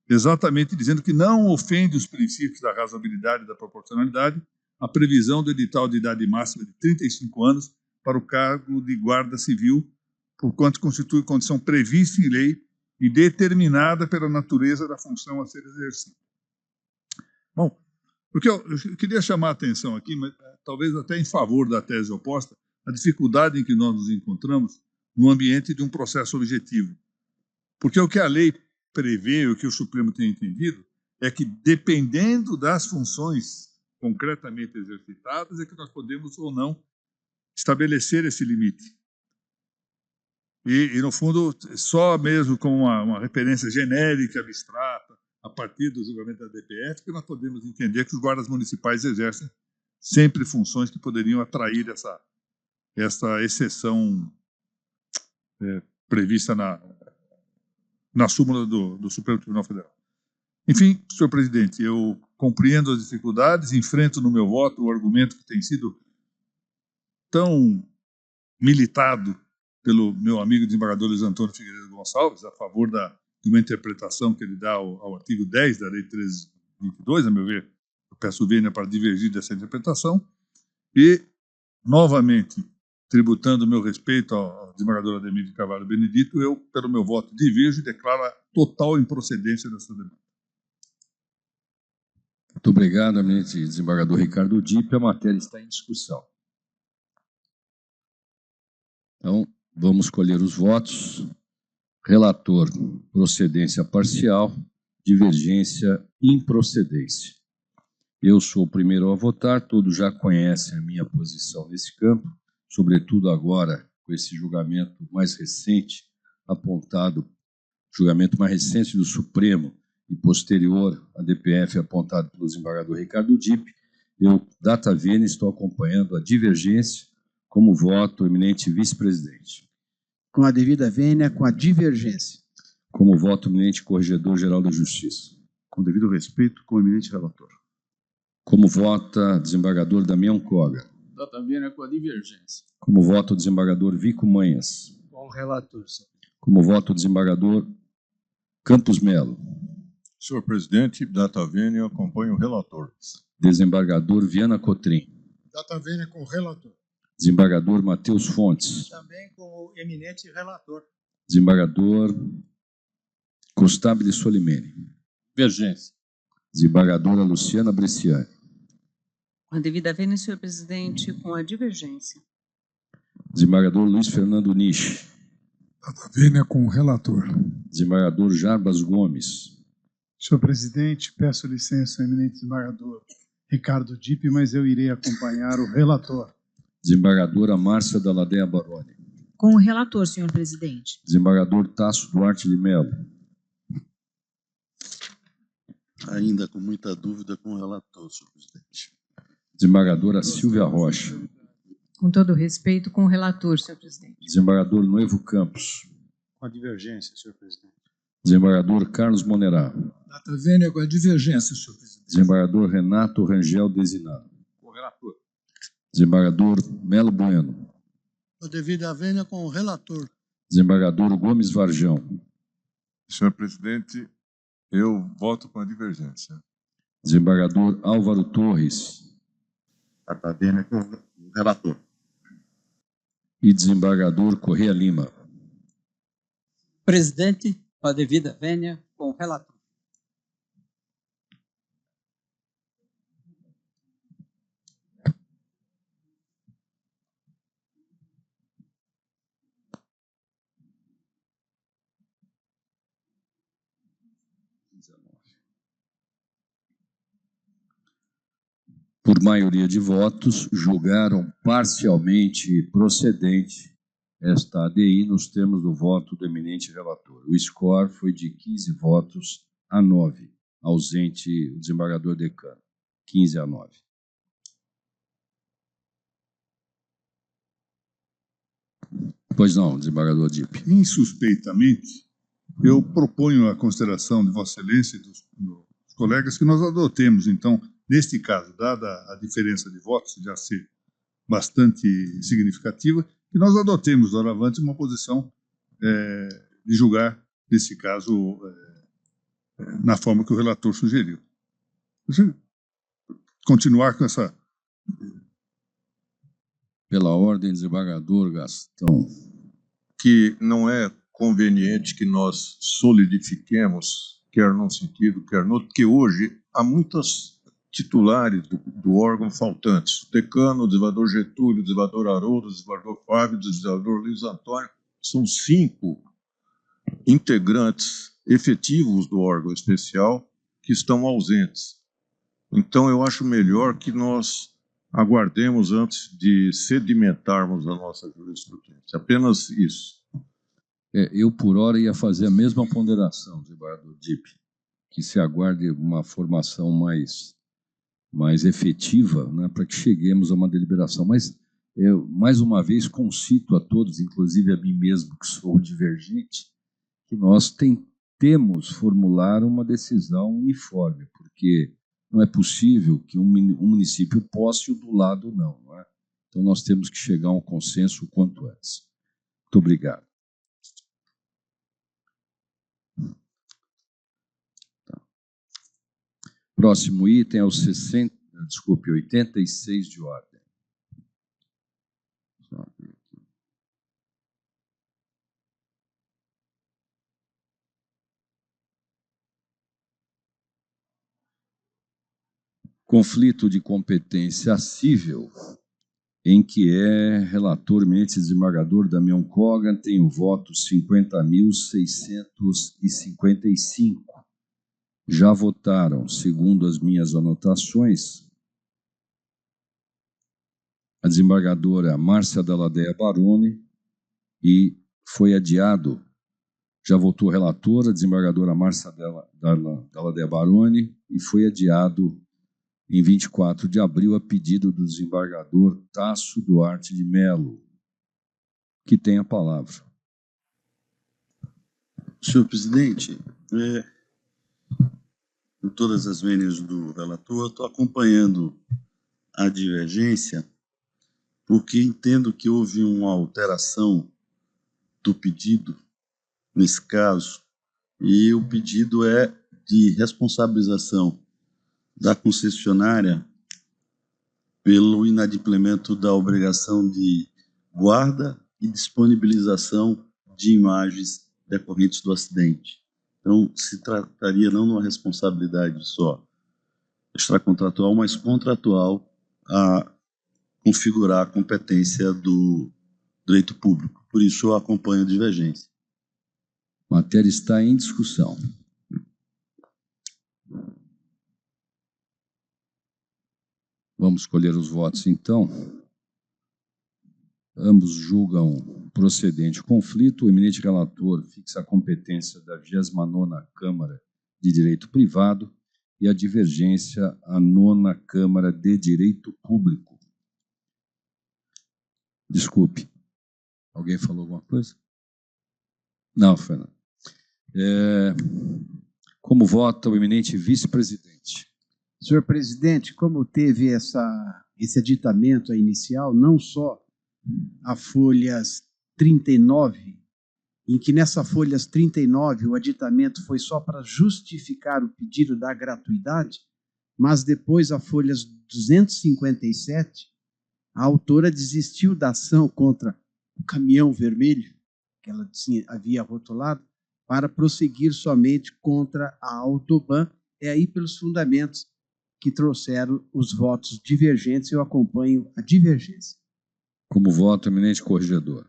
exatamente dizendo que não ofende os princípios da razoabilidade e da proporcionalidade a previsão do edital de idade máxima de 35 anos para o cargo de guarda civil, porquanto constitui condição prevista em lei e determinada pela natureza da função a ser exercida. Bom, porque eu queria chamar a atenção aqui, mas talvez até em favor da tese oposta, a dificuldade em que nós nos encontramos no ambiente de um processo objetivo. Porque o que a lei prevê, o que o Supremo tem entendido, é que dependendo das funções concretamente exercitadas, é que nós podemos ou não estabelecer esse limite. E no fundo, só mesmo com uma referência genérica, abstrata, a partir do julgamento da DPF, que nós podemos entender que os guardas municipais exercem sempre funções que poderiam atrair essa exceção prevista na súmula do Supremo Tribunal Federal. Enfim, senhor presidente, eu compreendo as dificuldades, enfrento no meu voto o argumento que tem sido tão militado pelo meu amigo desembargador Luiz Antônio Figueiredo Gonçalves, a favor de uma interpretação que ele dá ao artigo 10 da Lei 1322, a meu ver, eu peço vênia para divergir dessa interpretação, e, novamente, tributando o meu respeito ao desembargador Ademir de Carvalho Benedito, eu, pelo meu voto, diverjo e declaro a total improcedência dessa demanda. Muito obrigado, eminente desembargador Ricardo Dipp. A matéria está em discussão. Então, Vamos colher os votos. Relator, procedência parcial. Divergência, improcedência. Eu sou o primeiro a votar, todos já conhecem a minha posição nesse campo, sobretudo agora, com esse julgamento mais recente, julgamento mais recente do Supremo e posterior à DPF apontado pelo desembargador Ricardo Dipp. Eu, data vênia, estou acompanhando a divergência como voto, eminente vice-presidente. Com a devida vênia, com a divergência. Como voto, eminente corregedor-geral da Justiça. Com devido respeito, com o eminente relator. Como vota desembargador Damião Koga. Data vênia com a divergência. Como voto desembargador Vico Manhas. Com o relator, senhor. Como voto desembargador Campos Melo. Senhor presidente, data vênia, acompanho o relator. Desembargador Viana Cotrim. Data vênia com o relator. Desembargador Matheus Fontes. Também com o eminente relator. Desembargador Costabile Solimene. Divergência. Desembargadora Luciana Bresciani. Com a devida vênia, senhor presidente, com a divergência. Desembargador Luiz Fernando Nishi. Data vênia com o relator. Desembargador Jarbas Gomes. Senhor presidente, peço licença ao eminente desembargador Ricardo Dipp, mas eu irei acompanhar o relator. Desembargadora Márcia Dalladea Baroni. Com o relator, senhor presidente. Desembargador Tasso Duarte de Mello. Ainda com muita dúvida com o relator, senhor presidente. Desembargadora Silvia Rocha. Com todo respeito, com o relator, senhor presidente. Desembargador Noivo Campos. Com a divergência, senhor presidente. Desembargador Carlos Monerá. Data vênia com a divergência, senhor presidente. Desembargador Renato Rangel Desinado. Com o relator. Desembargador Melo Bueno. Com a devida vênia com o relator. Desembargador Gomes Varjão. Senhor presidente, eu voto com a divergência. Desembargador Álvaro Torres. Data vênia com o relator. E desembargador Correia Lima. Presidente, com a devida vênia, com o relator. Por maioria de votos, julgaram parcialmente procedente esta ADI nos termos do voto do eminente relator. O score foi de 15 votos a 9, ausente o desembargador decano, 15 a 9. Pois não, desembargador Dipp. Insuspeitamente, eu proponho a consideração de Vossa Excelência e dos colegas que nós adotemos, então, neste caso, dada a diferença de votos já ser bastante significativa, que nós adotemos, doravante, uma posição de julgar, nesse caso, na forma que o relator sugeriu. Continuar com essa... Pela ordem, desembargador Gastão. Que não é conveniente que nós solidifiquemos, quer num sentido, quer no outro, porque hoje há muitos titulares do órgão faltantes. O decano, o desembargador Getúlio, o desembargador Haroldo, o desembargador Fábio, o desembargador Luiz Antônio. São 5 integrantes efetivos do órgão especial que estão ausentes. Então, eu acho melhor que nós aguardemos antes de sedimentarmos a nossa jurisprudência. Apenas isso. Eu, por hora, ia fazer a mesma ponderação, desembargador Dipp, que se aguarde uma formação mais efetiva, né, para que cheguemos a uma deliberação. Mas eu, mais uma vez, concito a todos, inclusive a mim mesmo, que sou divergente, que nós tentemos formular uma decisão uniforme, porque não é possível que um município posse e o do lado não, não é? Então nós temos que chegar a um consenso o quanto antes. Muito obrigado. Tá. Próximo item é o 86 de ordem. Conflito de competência civil em que é relator eminente desembargador Damião Kogan, tem o voto 50.655. Já votaram, segundo as minhas anotações, a desembargadora Márcia Dalladea Baroni, e foi adiado, já votou a relatora, a desembargadora Márcia Dalladea Baroni, e foi adiado em 24 de abril a pedido do desembargador Tasso Duarte de Mello, que tem a palavra. Senhor presidente, em todas as vênias do relator, estou acompanhando a divergência, porque entendo que houve uma alteração do pedido, nesse caso, e o pedido é de responsabilização da concessionária pelo inadimplemento da obrigação de guarda e disponibilização de imagens decorrentes do acidente. Então, se trataria não de uma responsabilidade só extracontratual, mas contratual a configurar a competência do direito público. Por isso, eu acompanho a divergência. A matéria está em discussão. Vamos escolher os votos, então. Ambos julgam procedente o conflito. O eminente relator fixa a competência da 29ª Câmara de Direito Privado e a divergência à 9ª Câmara de Direito Público. Desculpe. Alguém falou alguma coisa? Não, Fernando. Como vota o eminente vice-presidente? Senhor presidente, como teve esse aditamento inicial, não só a folhas 39, em que nessa folhas 39 o aditamento foi só para justificar o pedido da gratuidade, mas depois a folhas 257, a autora desistiu da ação contra o caminhão vermelho, que ela havia rotulado, para prosseguir somente contra a Autoban, aí pelos fundamentos que trouxeram os votos divergentes. Eu acompanho a divergência. Como voto, eminente corregedor?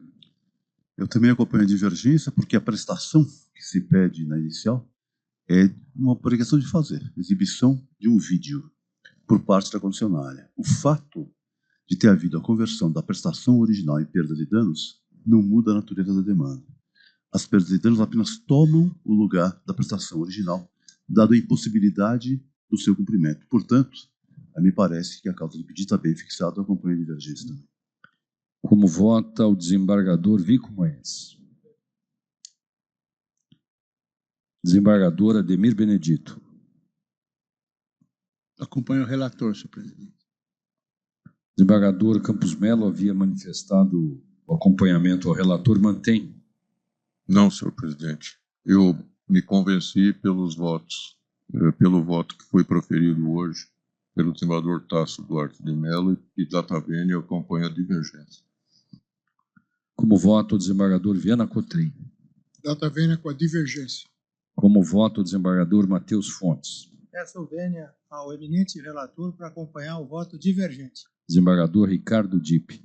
Eu também acompanho a divergência, porque a prestação que se pede na inicial é uma obrigação de fazer, exibição de um vídeo por parte da concessionária. O fato de ter havido a conversão da prestação original em perda de danos não muda a natureza da demanda. As perdas de danos apenas tomam o lugar da prestação original, dado a impossibilidade do seu cumprimento. Portanto, me parece que a causa do pedido está bem fixada, eu acompanho a divergência também. Como vota o desembargador Vico Moense? Desembargador Ademir Benedito. Acompanho o relator, senhor presidente. Desembargador Campos Melo havia manifestado o acompanhamento ao relator. Mantém? Não, senhor presidente. Eu me convenci pelos votos, pelo voto que foi proferido hoje pelo desembargador Tasso Duarte de Mello e Data Vênia, eu acompanho a divergência. Como vota o desembargador Viana Cotrim? Data vênia com a divergência. Como vota o desembargador Matheus Fontes? Peço vênia ao eminente relator para acompanhar o voto divergente. Desembargador Ricardo Dipp.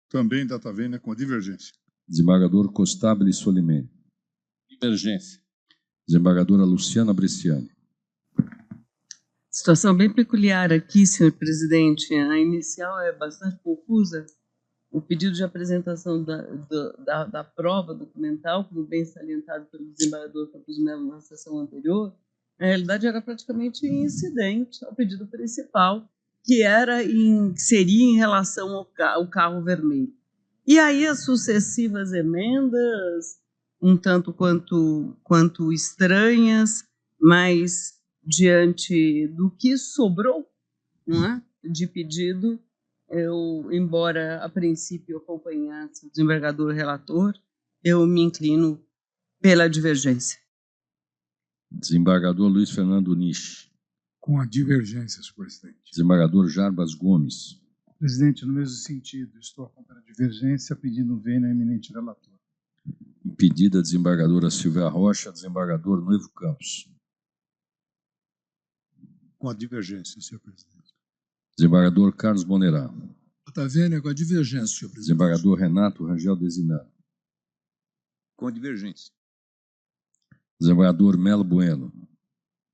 Também data vênia com a divergência. Desembargador Costabile Solimene. Divergência. Desembargadora Luciana Bresciani. Situação bem peculiar aqui, senhor presidente. A inicial é bastante confusa. O pedido de apresentação da prova documental, como bem salientado pelo desembargador Campos Melo na sessão anterior, na realidade era praticamente incidente ao pedido principal, que seria em relação ao carro vermelho. E aí as sucessivas emendas, um tanto quanto estranhas, mas diante do que sobrou, não é, de pedido, eu, embora a princípio acompanhasse o desembargador relator, eu me inclino pela divergência. Desembargador Luiz Fernando Nisch. Com a divergência, senhor presidente. Desembargador Jarbas Gomes. Presidente, no mesmo sentido, estou acompanhando a divergência, pedindo vênia ao eminente relator. Impedida a desembargadora Silvia Rocha, desembargador Noivo Campos. Com a divergência, senhor presidente. Desembargador Carlos Bonerá. Nota vênia com a divergência, senhor presidente. Desembargador Renato Rangel Desinano. Com divergência. Desembargador Melo Bueno.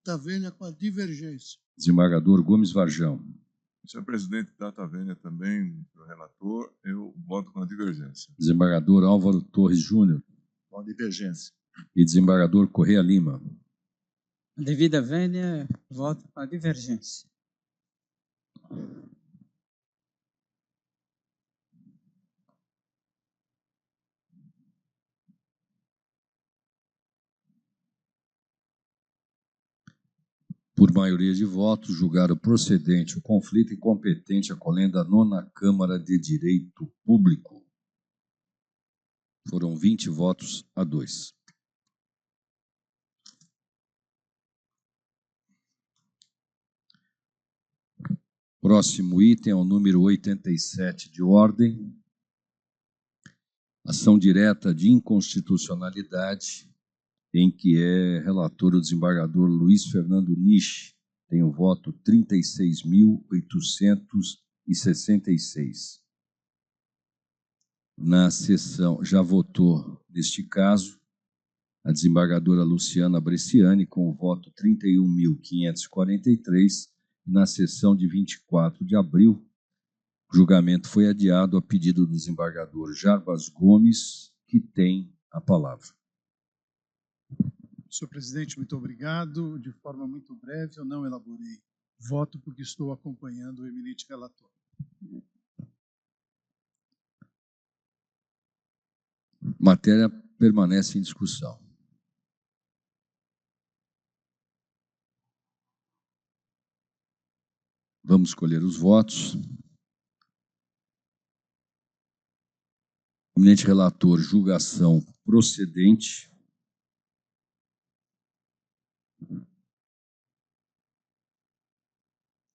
Nota vênia com a divergência. Desembargador Gomes Varjão. Senhor presidente, data vênia também do relator, eu voto com a divergência. Desembargador Álvaro Torres Júnior. Com a divergência. E desembargador Correia Lima. Devida vênia, voto com a divergência. Por maioria de votos, julgaram procedente o conflito e competente acolhendo a 9ª Câmara de Direito Público. Foram 20 votos a 2. Próximo item é o número 87 de ordem. Ação direta de inconstitucionalidade, em que é relator o desembargador Luiz Fernando Niche, tem o voto 36.866. Na sessão, já votou, neste caso, a desembargadora Luciana Bresciani, com o voto 31.543, e na sessão de 24 de abril, o julgamento foi adiado a pedido do desembargador Jarbas Gomes, que tem a palavra. Senhor presidente, muito obrigado. De forma muito breve, eu não elaborei voto porque estou acompanhando o eminente relator. Matéria permanece em discussão. Vamos escolher os votos. Eminente relator, julgação procedente.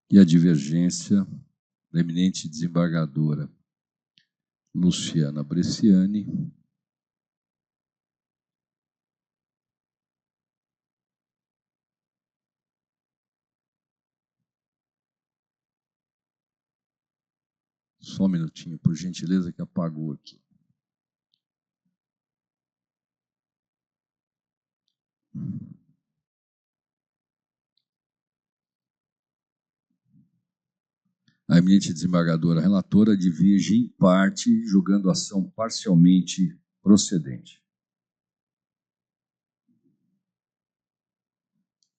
E a divergência da eminente desembargadora Luciana Bresciani. Só um minutinho, por gentileza, que apagou aqui. A eminente desembargadora relatora diverge em parte, julgando a ação parcialmente procedente.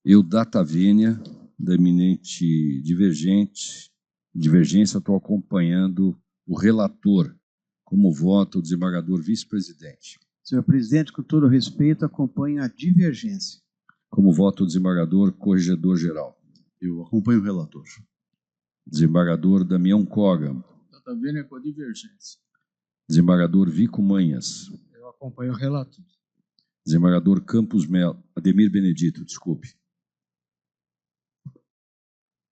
Eu, data vênia da eminente divergência, estou acompanhando o relator, como voto o desembargador vice-presidente. Senhor presidente, com todo respeito, acompanho a divergência. Como voto o desembargador corregedor-geral. Eu acompanho o relator. Desembargador Damião Koga. Data vênia com a divergência. Desembargador Vico Manhas. Eu acompanho o relator. Desembargador Campos Melo. Ademir Benedito, desculpe.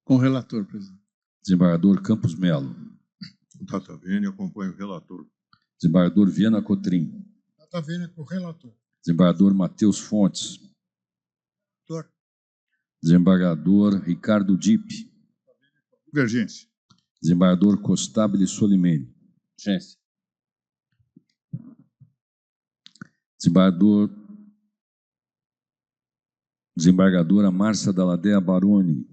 Com o relator, presidente. Desembargador Campos Melo. Data vênia, acompanho o relator. Desembargador Viana Cotrim. Nota vênia com o relator. Desembargador Matheus Fontes. Relator. Desembargador Ricardo Dipp. Divergência. Desembargador Costabile Solimene. Divergência. Desembargadora Márcia Dalladea Baroni.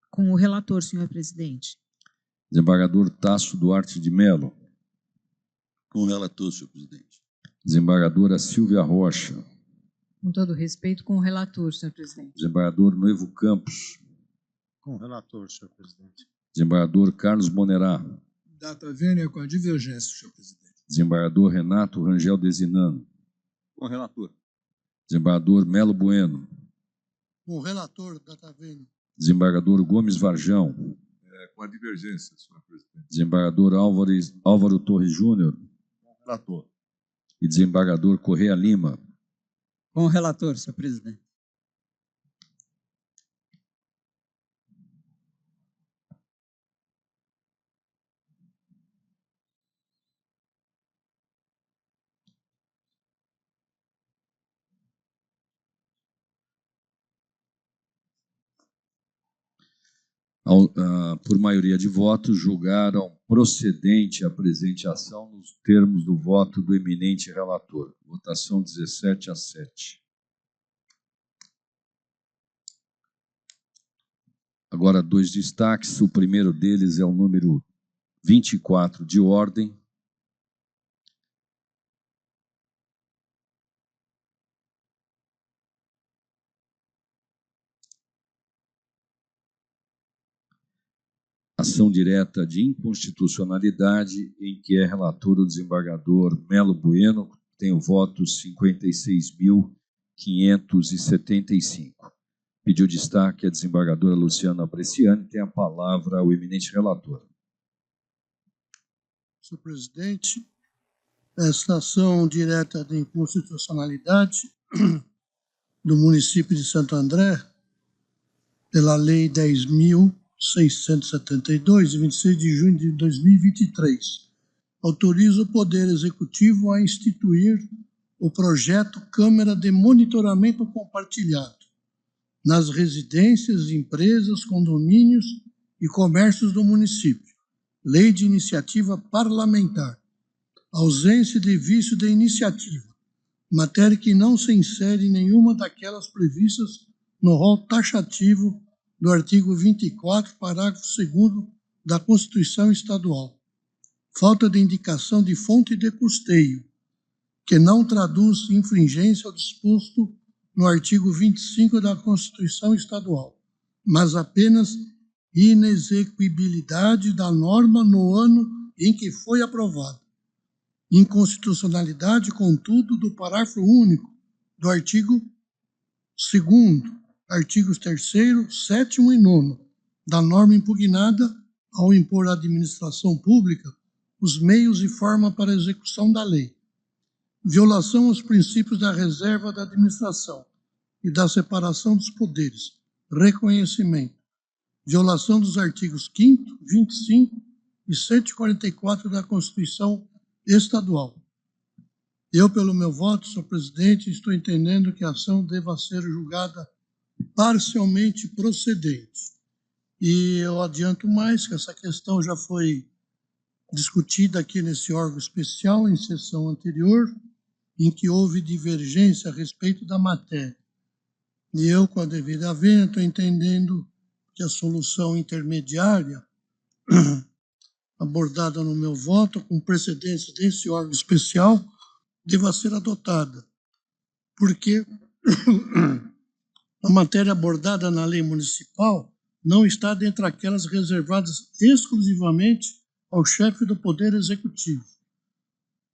Com o relator, senhor presidente. Desembargador Tasso Duarte de Melo. Com o relator, senhor presidente. Desembargadora Silvia Rocha. Com todo respeito, com o relator, senhor presidente. Desembargador Noivo Campos. Com o relator, senhor presidente. Desembargador Carlos Bonerá. Data vênia com a divergência, senhor presidente. Desembargador Renato Rangel Desinano. Com o relator. Desembargador Melo Bueno. Com o relator, data vênia. Desembargador Gomes Varjão. Com a divergência, senhor presidente. Desembargador Álvaro Torres Júnior. Com o relator. E desembargador Correia Lima. Com o relator, senhor presidente. por maioria de votos, julgaram procedente a presente ação nos termos do voto do eminente relator. Votação 17-7. Agora, 2 destaques. O primeiro deles é o número 24 de ordem. Ação direta de inconstitucionalidade, em que é relator o desembargador Melo Bueno, tem o voto 56.575. Pediu destaque a desembargadora Luciana Bresciani. Tem a palavra o eminente relator. Senhor presidente, esta ação direta de inconstitucionalidade do município de Santo André, pela Lei 10.672, de 26 de junho de 2023, autoriza o Poder Executivo a instituir o projeto Câmara de Monitoramento Compartilhado nas residências, empresas, condomínios e comércios do município. Lei de iniciativa parlamentar. Ausência de vício de iniciativa. Matéria que não se insere em nenhuma daquelas previstas no rol taxativo do artigo 24, parágrafo 2º da Constituição Estadual. Falta de indicação de fonte de custeio, que não traduz infringência ao disposto no artigo 25 da Constituição Estadual, mas apenas inexequibilidade da norma no ano em que foi aprovada. Inconstitucionalidade, contudo, do parágrafo único do artigo 2º, artigos 3º, 7º e 9º da norma impugnada ao impor à administração pública os meios e forma para a execução da lei. Violação aos princípios da reserva da administração e da separação dos poderes. Reconhecimento. Violação dos artigos 5º, 25 e 144 da Constituição Estadual. Eu, pelo meu voto, senhor presidente, estou entendendo que a ação deva ser julgada parcialmente procedente. E eu adianto mais que essa questão já foi discutida aqui nesse órgão especial em sessão anterior, em que houve divergência a respeito da matéria. E eu, com a devida vênia, estou entendendo que a solução intermediária abordada no meu voto, com precedência desse órgão especial, deva ser adotada. Porque a matéria abordada na lei municipal não está dentre aquelas reservadas exclusivamente ao chefe do Poder Executivo.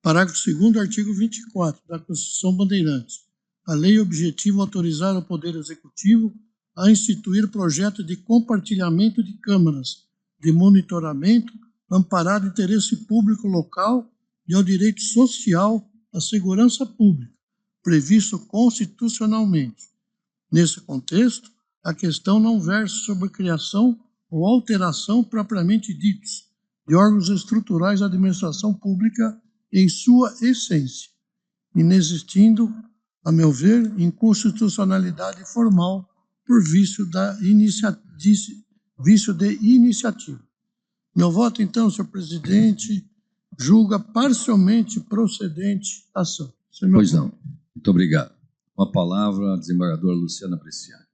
Parágrafo 2º, artigo 24 da Constituição Bandeirantes. A lei objetiva autorizar o Poder Executivo a instituir projeto de compartilhamento de câmaras de monitoramento amparado o interesse público local e ao direito social à segurança pública, previsto constitucionalmente. Nesse contexto, a questão não versa sobre criação ou alteração propriamente ditos de órgãos estruturais da administração pública em sua essência, inexistindo, a meu ver, inconstitucionalidade formal por vício de iniciativa. Meu voto, então, senhor presidente, julga parcialmente procedente a ação. Pois não. Muito obrigado. Com a palavra, a desembargadora Luciana Bresciani.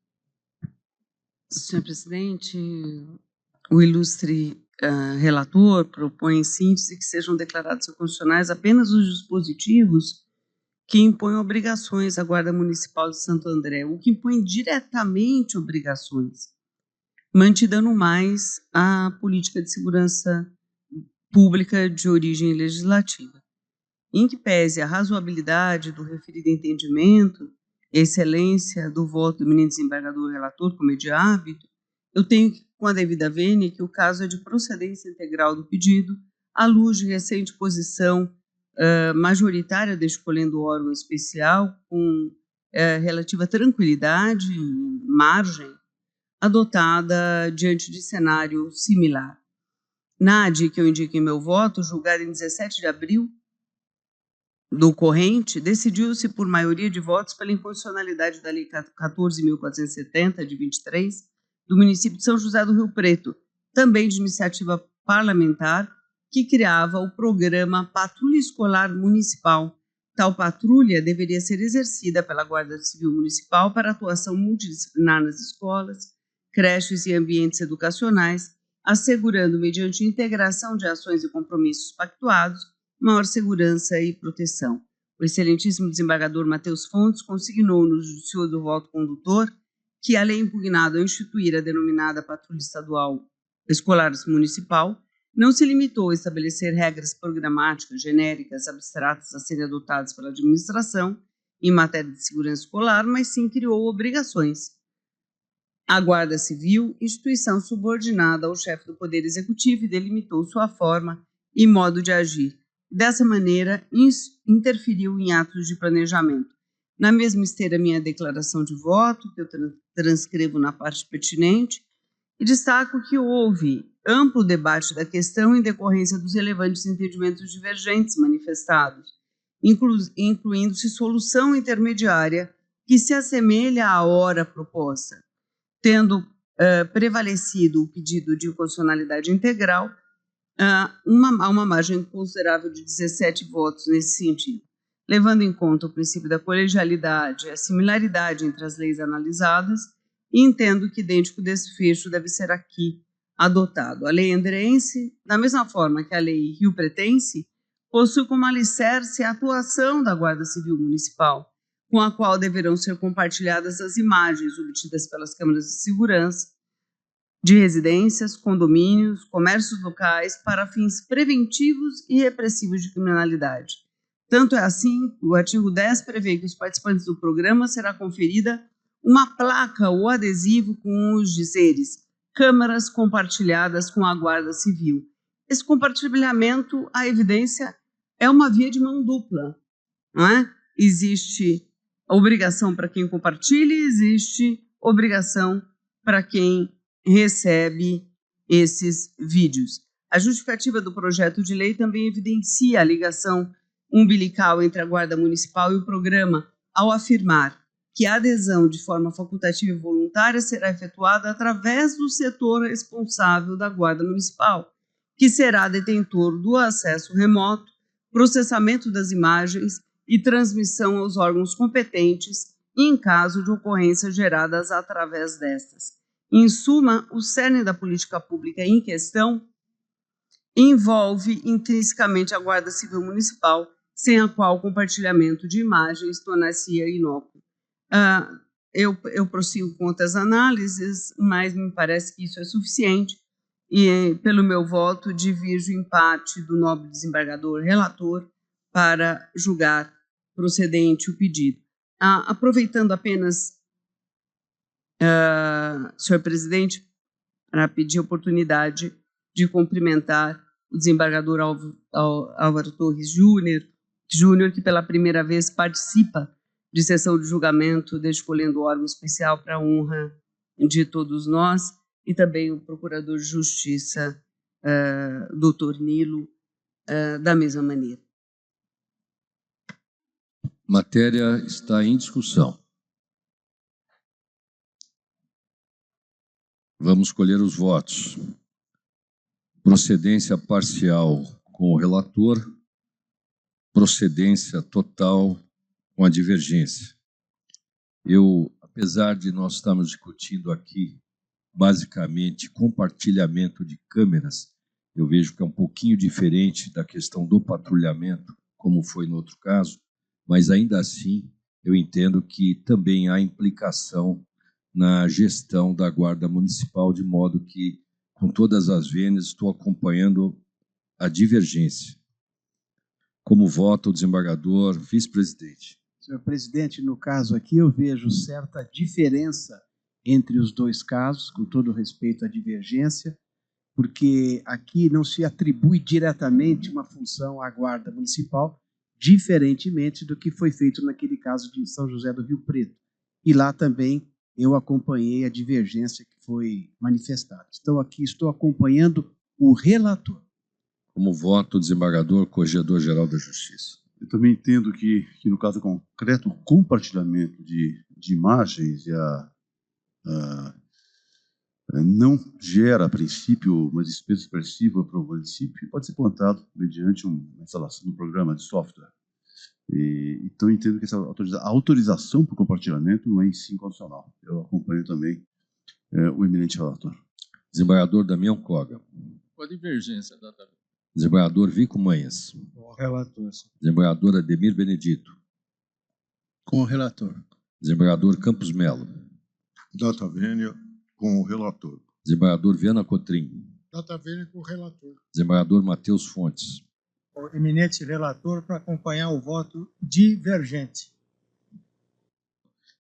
Senhor presidente, o ilustre relator propõe, em síntese, que sejam declarados inconstitucionais apenas os dispositivos que impõem obrigações à Guarda Municipal de Santo André, o que impõe diretamente obrigações, mantida no mais a política de segurança pública de origem legislativa. Em que pese a razoabilidade do referido entendimento e a excelência do voto do eminente desembargador relator, como é de hábito, eu tenho, com a devida vênia, que o caso é de procedência integral do pedido, à luz de recente posição majoritária da escolhendo órgão especial, com relativa tranquilidade e margem, adotada diante de cenário similar. Na AD que eu indico em meu voto, julgada em 17 de abril do corrente, decidiu-se por maioria de votos pela inconstitucionalidade da Lei 14.470, de 23, do município de São José do Rio Preto, também de iniciativa parlamentar, que criava o programa Patrulha Escolar Municipal. Tal patrulha deveria ser exercida pela Guarda Civil Municipal para atuação multidisciplinar nas escolas, creches e ambientes educacionais, assegurando, mediante integração de ações e compromissos pactuados, maior segurança e proteção. O excelentíssimo desembargador Matheus Fontes consignou no judicioso voto condutor que a lei impugnada ao instituir a denominada Patrulha Estadual Escolar Municipal não se limitou a estabelecer regras programáticas genéricas abstratas a serem adotadas pela administração em matéria de segurança escolar, mas sim criou obrigações. A Guarda Civil, instituição subordinada ao chefe do Poder Executivo, delimitou sua forma e modo de agir. Dessa maneira, interferiu em atos de planejamento. Na mesma esteira, minha declaração de voto, que eu transcrevo na parte pertinente, e destaco que houve amplo debate da questão em decorrência dos relevantes entendimentos divergentes manifestados, incluindo-se solução intermediária que se assemelha à hora proposta, tendo prevalecido o pedido de inconstitucionalidade integral, uma margem considerável de 17 votos nesse sentido. Levando em conta o princípio da colegialidade e a similaridade entre as leis analisadas, entendo que idêntico desfecho deve ser aqui adotado. A lei andreense, da mesma forma que a lei rio-pretense, possui como alicerce a atuação da Guarda Civil Municipal, com a qual deverão ser compartilhadas as imagens obtidas pelas câmaras de segurança de residências, condomínios, comércios locais para fins preventivos e repressivos de criminalidade. Tanto é assim, o artigo 10 prevê que os participantes do programa será conferida uma placa ou adesivo com os dizeres câmaras compartilhadas com a Guarda Civil. Esse compartilhamento, a evidência, é uma via de mão dupla, não é? Existe obrigação para quem compartilha e existe obrigação para quem recebe esses vídeos. A justificativa do projeto de lei também evidencia a ligação umbilical entre a Guarda Municipal e o programa, ao afirmar que a adesão de forma facultativa e voluntária será efetuada através do setor responsável da Guarda Municipal, que será detentor do acesso remoto, processamento das imagens e transmissão aos órgãos competentes em caso de ocorrências geradas através destas. Em suma, o cerne da política pública em questão envolve intrinsecamente a Guarda Civil Municipal, sem a qual o compartilhamento de imagens tornar-se inócuo. Eu prossigo com outras análises, mas me parece que isso é suficiente e, pelo meu voto, divirjo em parte do nobre desembargador relator para julgar procedente o pedido. Aproveitando apenas, senhor presidente, para pedir a oportunidade de cumprimentar o desembargador Álvaro Torres Júnior, que pela primeira vez participa de sessão de julgamento, escolhendo o órgão especial para a honra de todos nós, e também o procurador de justiça, doutor Nilo, da mesma maneira. Matéria está em discussão. Vamos colher os votos. Procedência parcial com o relator, procedência total com a divergência. Apesar de nós estarmos discutindo aqui, basicamente, compartilhamento de câmeras, eu vejo que é um pouquinho diferente da questão do patrulhamento, como foi no outro caso, mas ainda assim eu entendo que também há implicação na gestão da Guarda Municipal, de modo que, com todas as vênias, estou acompanhando a divergência. Como vota o desembargador vice-presidente? Senhor presidente, no caso aqui eu vejo certa diferença entre os dois casos, com todo respeito à divergência, porque aqui não se atribui diretamente uma função à Guarda Municipal, diferentemente do que foi feito naquele caso de São José do Rio Preto. E lá também eu acompanhei a divergência que foi manifestada. Então aqui estou acompanhando o relator. Como voto o desembargador Corregedor-Geral da Justiça? Eu também entendo que no caso concreto, o compartilhamento de imagens e a não gera, a princípio, uma despesa expressiva para o município e pode ser plantado mediante uma instalação de um programa de software. Então, entendo que essa autorização para o compartilhamento não é em si incondicional. Eu acompanho também o eminente relator. Desembargador Damião Koga. Com a divergência, data. Desembargador Vico Manhas. Com o relator. Desembargador Ademir Benedito. Com o relator. Desembargador Campos Melo. Data vênia, com o relator. Desembargador Viana Cotrim. Data vênia com o relator. Desembargador Matheus Fontes. O eminente relator para acompanhar o voto divergente.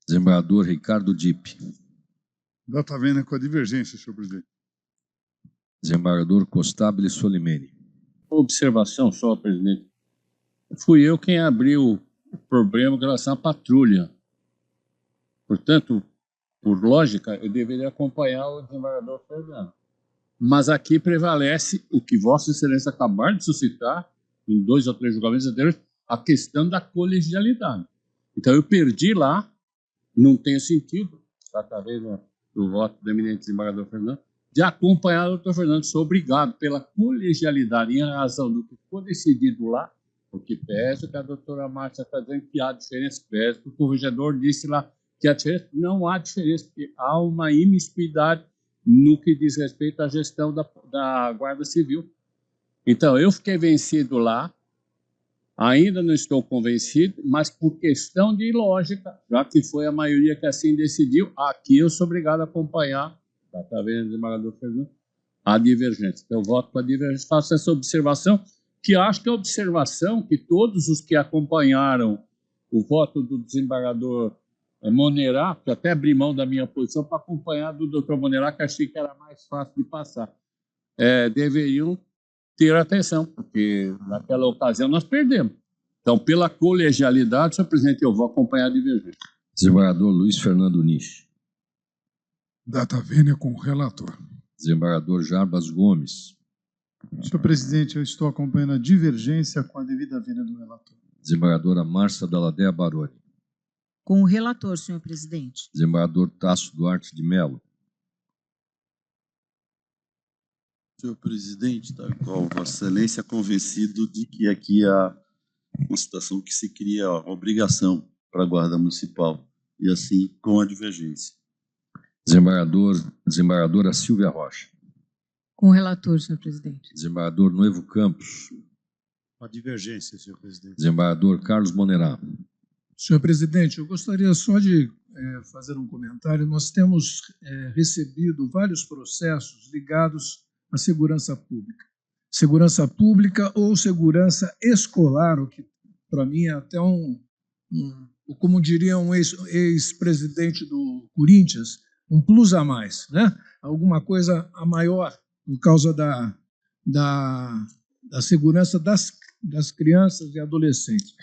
Desembargador Ricardo Dipp. Data vênia com a divergência, senhor presidente. Desembargador Costabile Solimene. Observação só, presidente. Fui eu quem abriu o problema com relação à patrulha. Portanto, por lógica, eu deveria acompanhar o desembargador Fernando. Mas aqui prevalece o que Vossa Excelência acabaram de suscitar, em 2 ou 3 julgamentos anteriores, a questão da colegialidade. Então, eu perdi lá, não tem sentido, através do voto do eminente desembargador Fernando, de acompanhar o doutor Fernando. Sou obrigado pela colegialidade, em razão do que ficou decidido lá, porque pese que a doutora Márcia está dizendo que há diferença, pese que o corregedor disse lá que há diferença, não há diferença, porque há uma imiscuidade no que diz respeito à gestão da Guarda Civil. Então, eu fiquei vencido lá, ainda não estou convencido, mas por questão de lógica, já que foi a maioria que assim decidiu, aqui eu sou obrigado a acompanhar, está vendo, desembargador Fernando, a divergência. Então, eu voto com a divergência, faço essa observação, que acho que é a observação que todos os que acompanharam o voto do desembargador Monerá, que até abri mão da minha posição para acompanhar do doutor Monerá, que achei que era mais fácil de passar, deveriam ter atenção, porque naquela ocasião nós perdemos. Então, pela colegialidade, senhor presidente, eu vou acompanhar a divergência. Desembargador Luiz Fernando Nisch. Data vênia com o relator. Desembargador Jarbas Gomes. Senhor presidente, eu estou acompanhando a divergência com a devida vênia do relator. Desembargadora Márcia Dalladea Baroni. Com o relator, senhor presidente. Desembargador Tasso Duarte de Mello. Senhor presidente, tal qual Vossa Excelência, convencido de que aqui há uma situação que se cria a obrigação para a Guarda Municipal, e assim com a divergência. Desembargadora Silvia Rocha. Com o relator, senhor presidente. Desembargador Noivo Campos. Com a divergência, senhor presidente. Desembargador Carlos Monerá. Senhor presidente, eu gostaria só de fazer um comentário. Nós temos recebido vários processos ligados à segurança pública. Segurança pública ou segurança escolar, o que para mim é até como diria um ex-presidente do Corinthians, um plus a mais, né? Alguma coisa a maior por causa da segurança das crianças e adolescentes.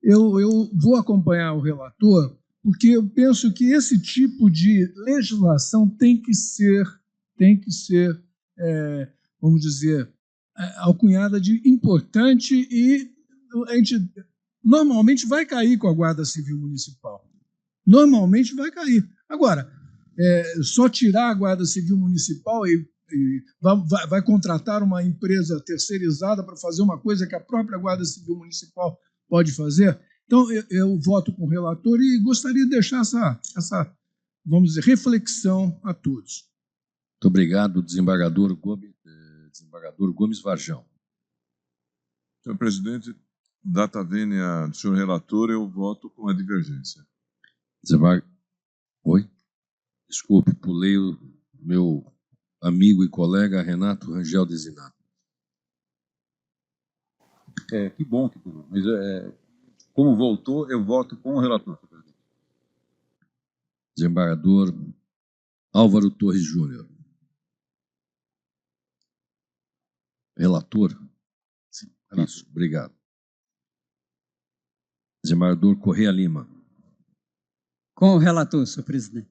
Eu vou acompanhar o relator porque eu penso que esse tipo de legislação tem que ser vamos dizer, alcunhada de importante, e a gente normalmente vai cair com a Guarda Civil Municipal. Normalmente vai cair. Agora, só tirar a Guarda Civil Municipal e vai contratar uma empresa terceirizada para fazer uma coisa que a própria Guarda Civil Municipal pode fazer. Então, eu voto com o relator e gostaria de deixar essa vamos dizer, reflexão a todos. Muito obrigado, desembargador Gomes Varjão. Senhor presidente, data vênia do senhor relator, eu voto com a divergência. Oi? Desculpe, pulei o meu amigo e colega Renato Rangel Dezinato. Que bom que pulou. Mas como voltou, eu voto com o relator. Desembargador Álvaro Torres Júnior. Relator? Sim. Isso, obrigado. Desembargador Correia Lima. Com o relator, senhor presidente.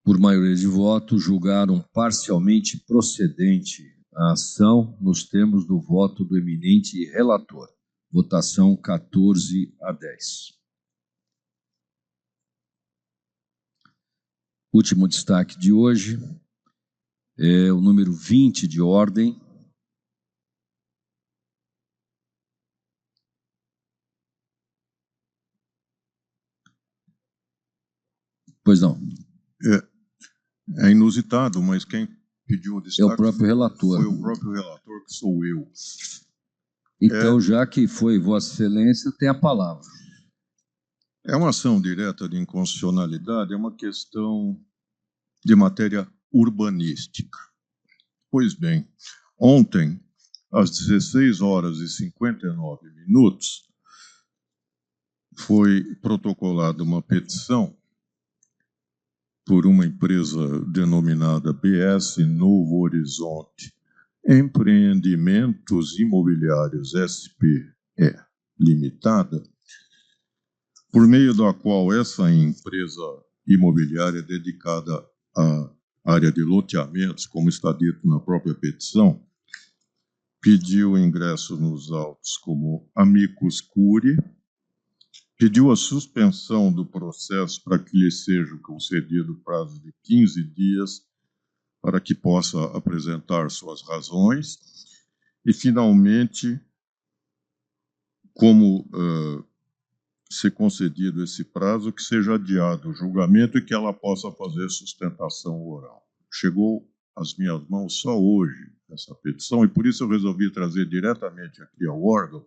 Por maioria de votos, julgaram parcialmente procedente a ação nos termos do voto do eminente relator. Votação 14-10. Último destaque de hoje é o número 20 de ordem. Pois não. É inusitado, mas quem pediu o destaque é o próprio relator. Foi o próprio relator, que sou eu. Então, já que foi Vossa Excelência, tem a palavra. É uma ação direta de inconstitucionalidade, é uma questão de matéria urbanística. Pois bem, ontem, às 16h59, foi protocolada uma petição por uma empresa denominada BS Novo Horizonte Empreendimentos Imobiliários SPE Limitada, por meio da qual essa empresa imobiliária dedicada à área de loteamentos, como está dito na própria petição, pediu ingresso nos autos como amicus curiae, pediu a suspensão do processo para que lhe seja concedido o prazo de 15 dias para que possa apresentar suas razões e, finalmente, como ser concedido esse prazo, que seja adiado o julgamento e que ela possa fazer sustentação oral. Chegou às minhas mãos só hoje essa petição e por isso eu resolvi trazer diretamente aqui ao órgão,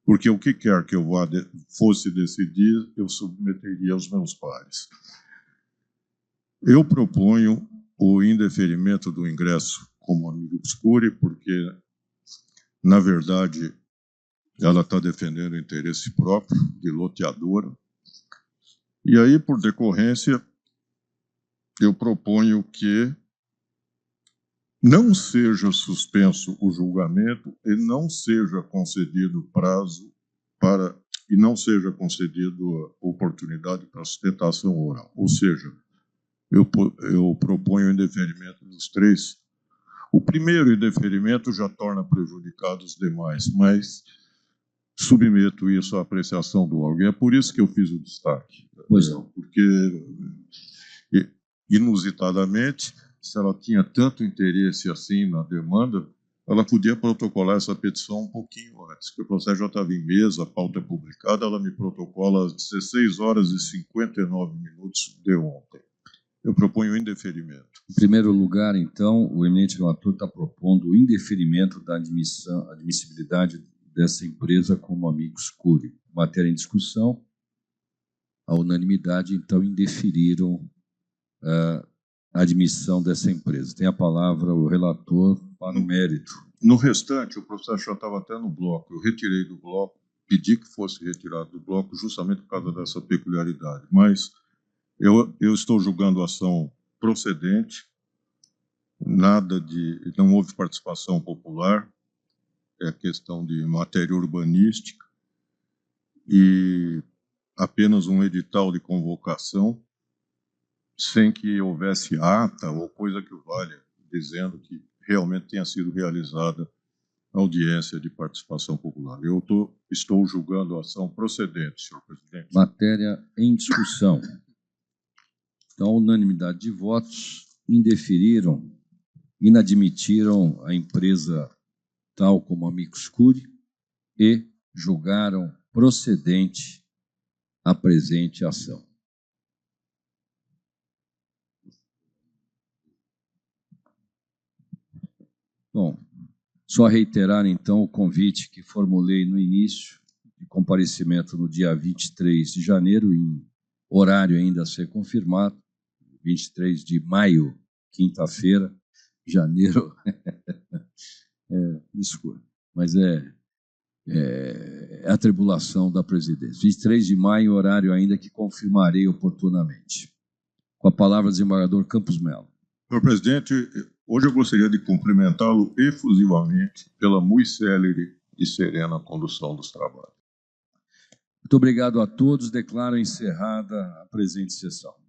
porque o que quer que eu fosse decidir, eu submeteria aos meus pares. Eu proponho o indeferimento do ingresso como amicus curiae, porque, na verdade, ela está defendendo o interesse próprio de loteadora. E aí, por decorrência, eu proponho que não seja suspenso o julgamento e não seja concedido prazo para e não seja concedido a oportunidade para sustentação oral. Ou seja, eu proponho o indeferimento dos três. O primeiro indeferimento já torna prejudicados os demais, mas submeto isso à apreciação do órgão. É por isso que eu fiz o destaque. Pois não. Porque, inusitadamente, se ela tinha tanto interesse assim na demanda, ela podia protocolar essa petição um pouquinho antes, porque o processo já estava em mesa, a pauta é publicada, ela me protocola às 16h59 de ontem. Eu proponho o indeferimento. Em primeiro lugar, então, o eminente relator está propondo o indeferimento da admissibilidade dessa empresa como amicus curiae. Matéria em discussão, a unanimidade, então, indeferiram a admissão dessa empresa. Tem a palavra o relator para o mérito. No restante, o processo já estava até no bloco. Eu retirei do bloco, pedi que fosse retirado do bloco justamente por causa dessa peculiaridade. Mas eu estou julgando a ação procedente, não houve participação popular, é questão de matéria urbanística e apenas um edital de convocação, sem que houvesse ata ou coisa que o valha, dizendo que realmente tenha sido realizada a audiência de participação popular. Eu estou julgando a ação procedente, senhor presidente. Matéria em discussão. Então, a unanimidade de votos inadmitiram a empresa tal como amicus curiae e julgaram procedente a presente ação. Bom, só reiterar então o convite que formulei no início de comparecimento no dia 23 de janeiro, em horário ainda a ser confirmado, 23 de maio, quinta-feira, janeiro, desculpa, mas é a atribulação da presidência. 23 de maio, horário ainda que confirmarei oportunamente. Com a palavra, desembargador Campos Melo. Senhor presidente, hoje eu gostaria de cumprimentá-lo efusivamente pela muito célere e serena condução dos trabalhos. Muito obrigado a todos. Declaro encerrada a presente sessão.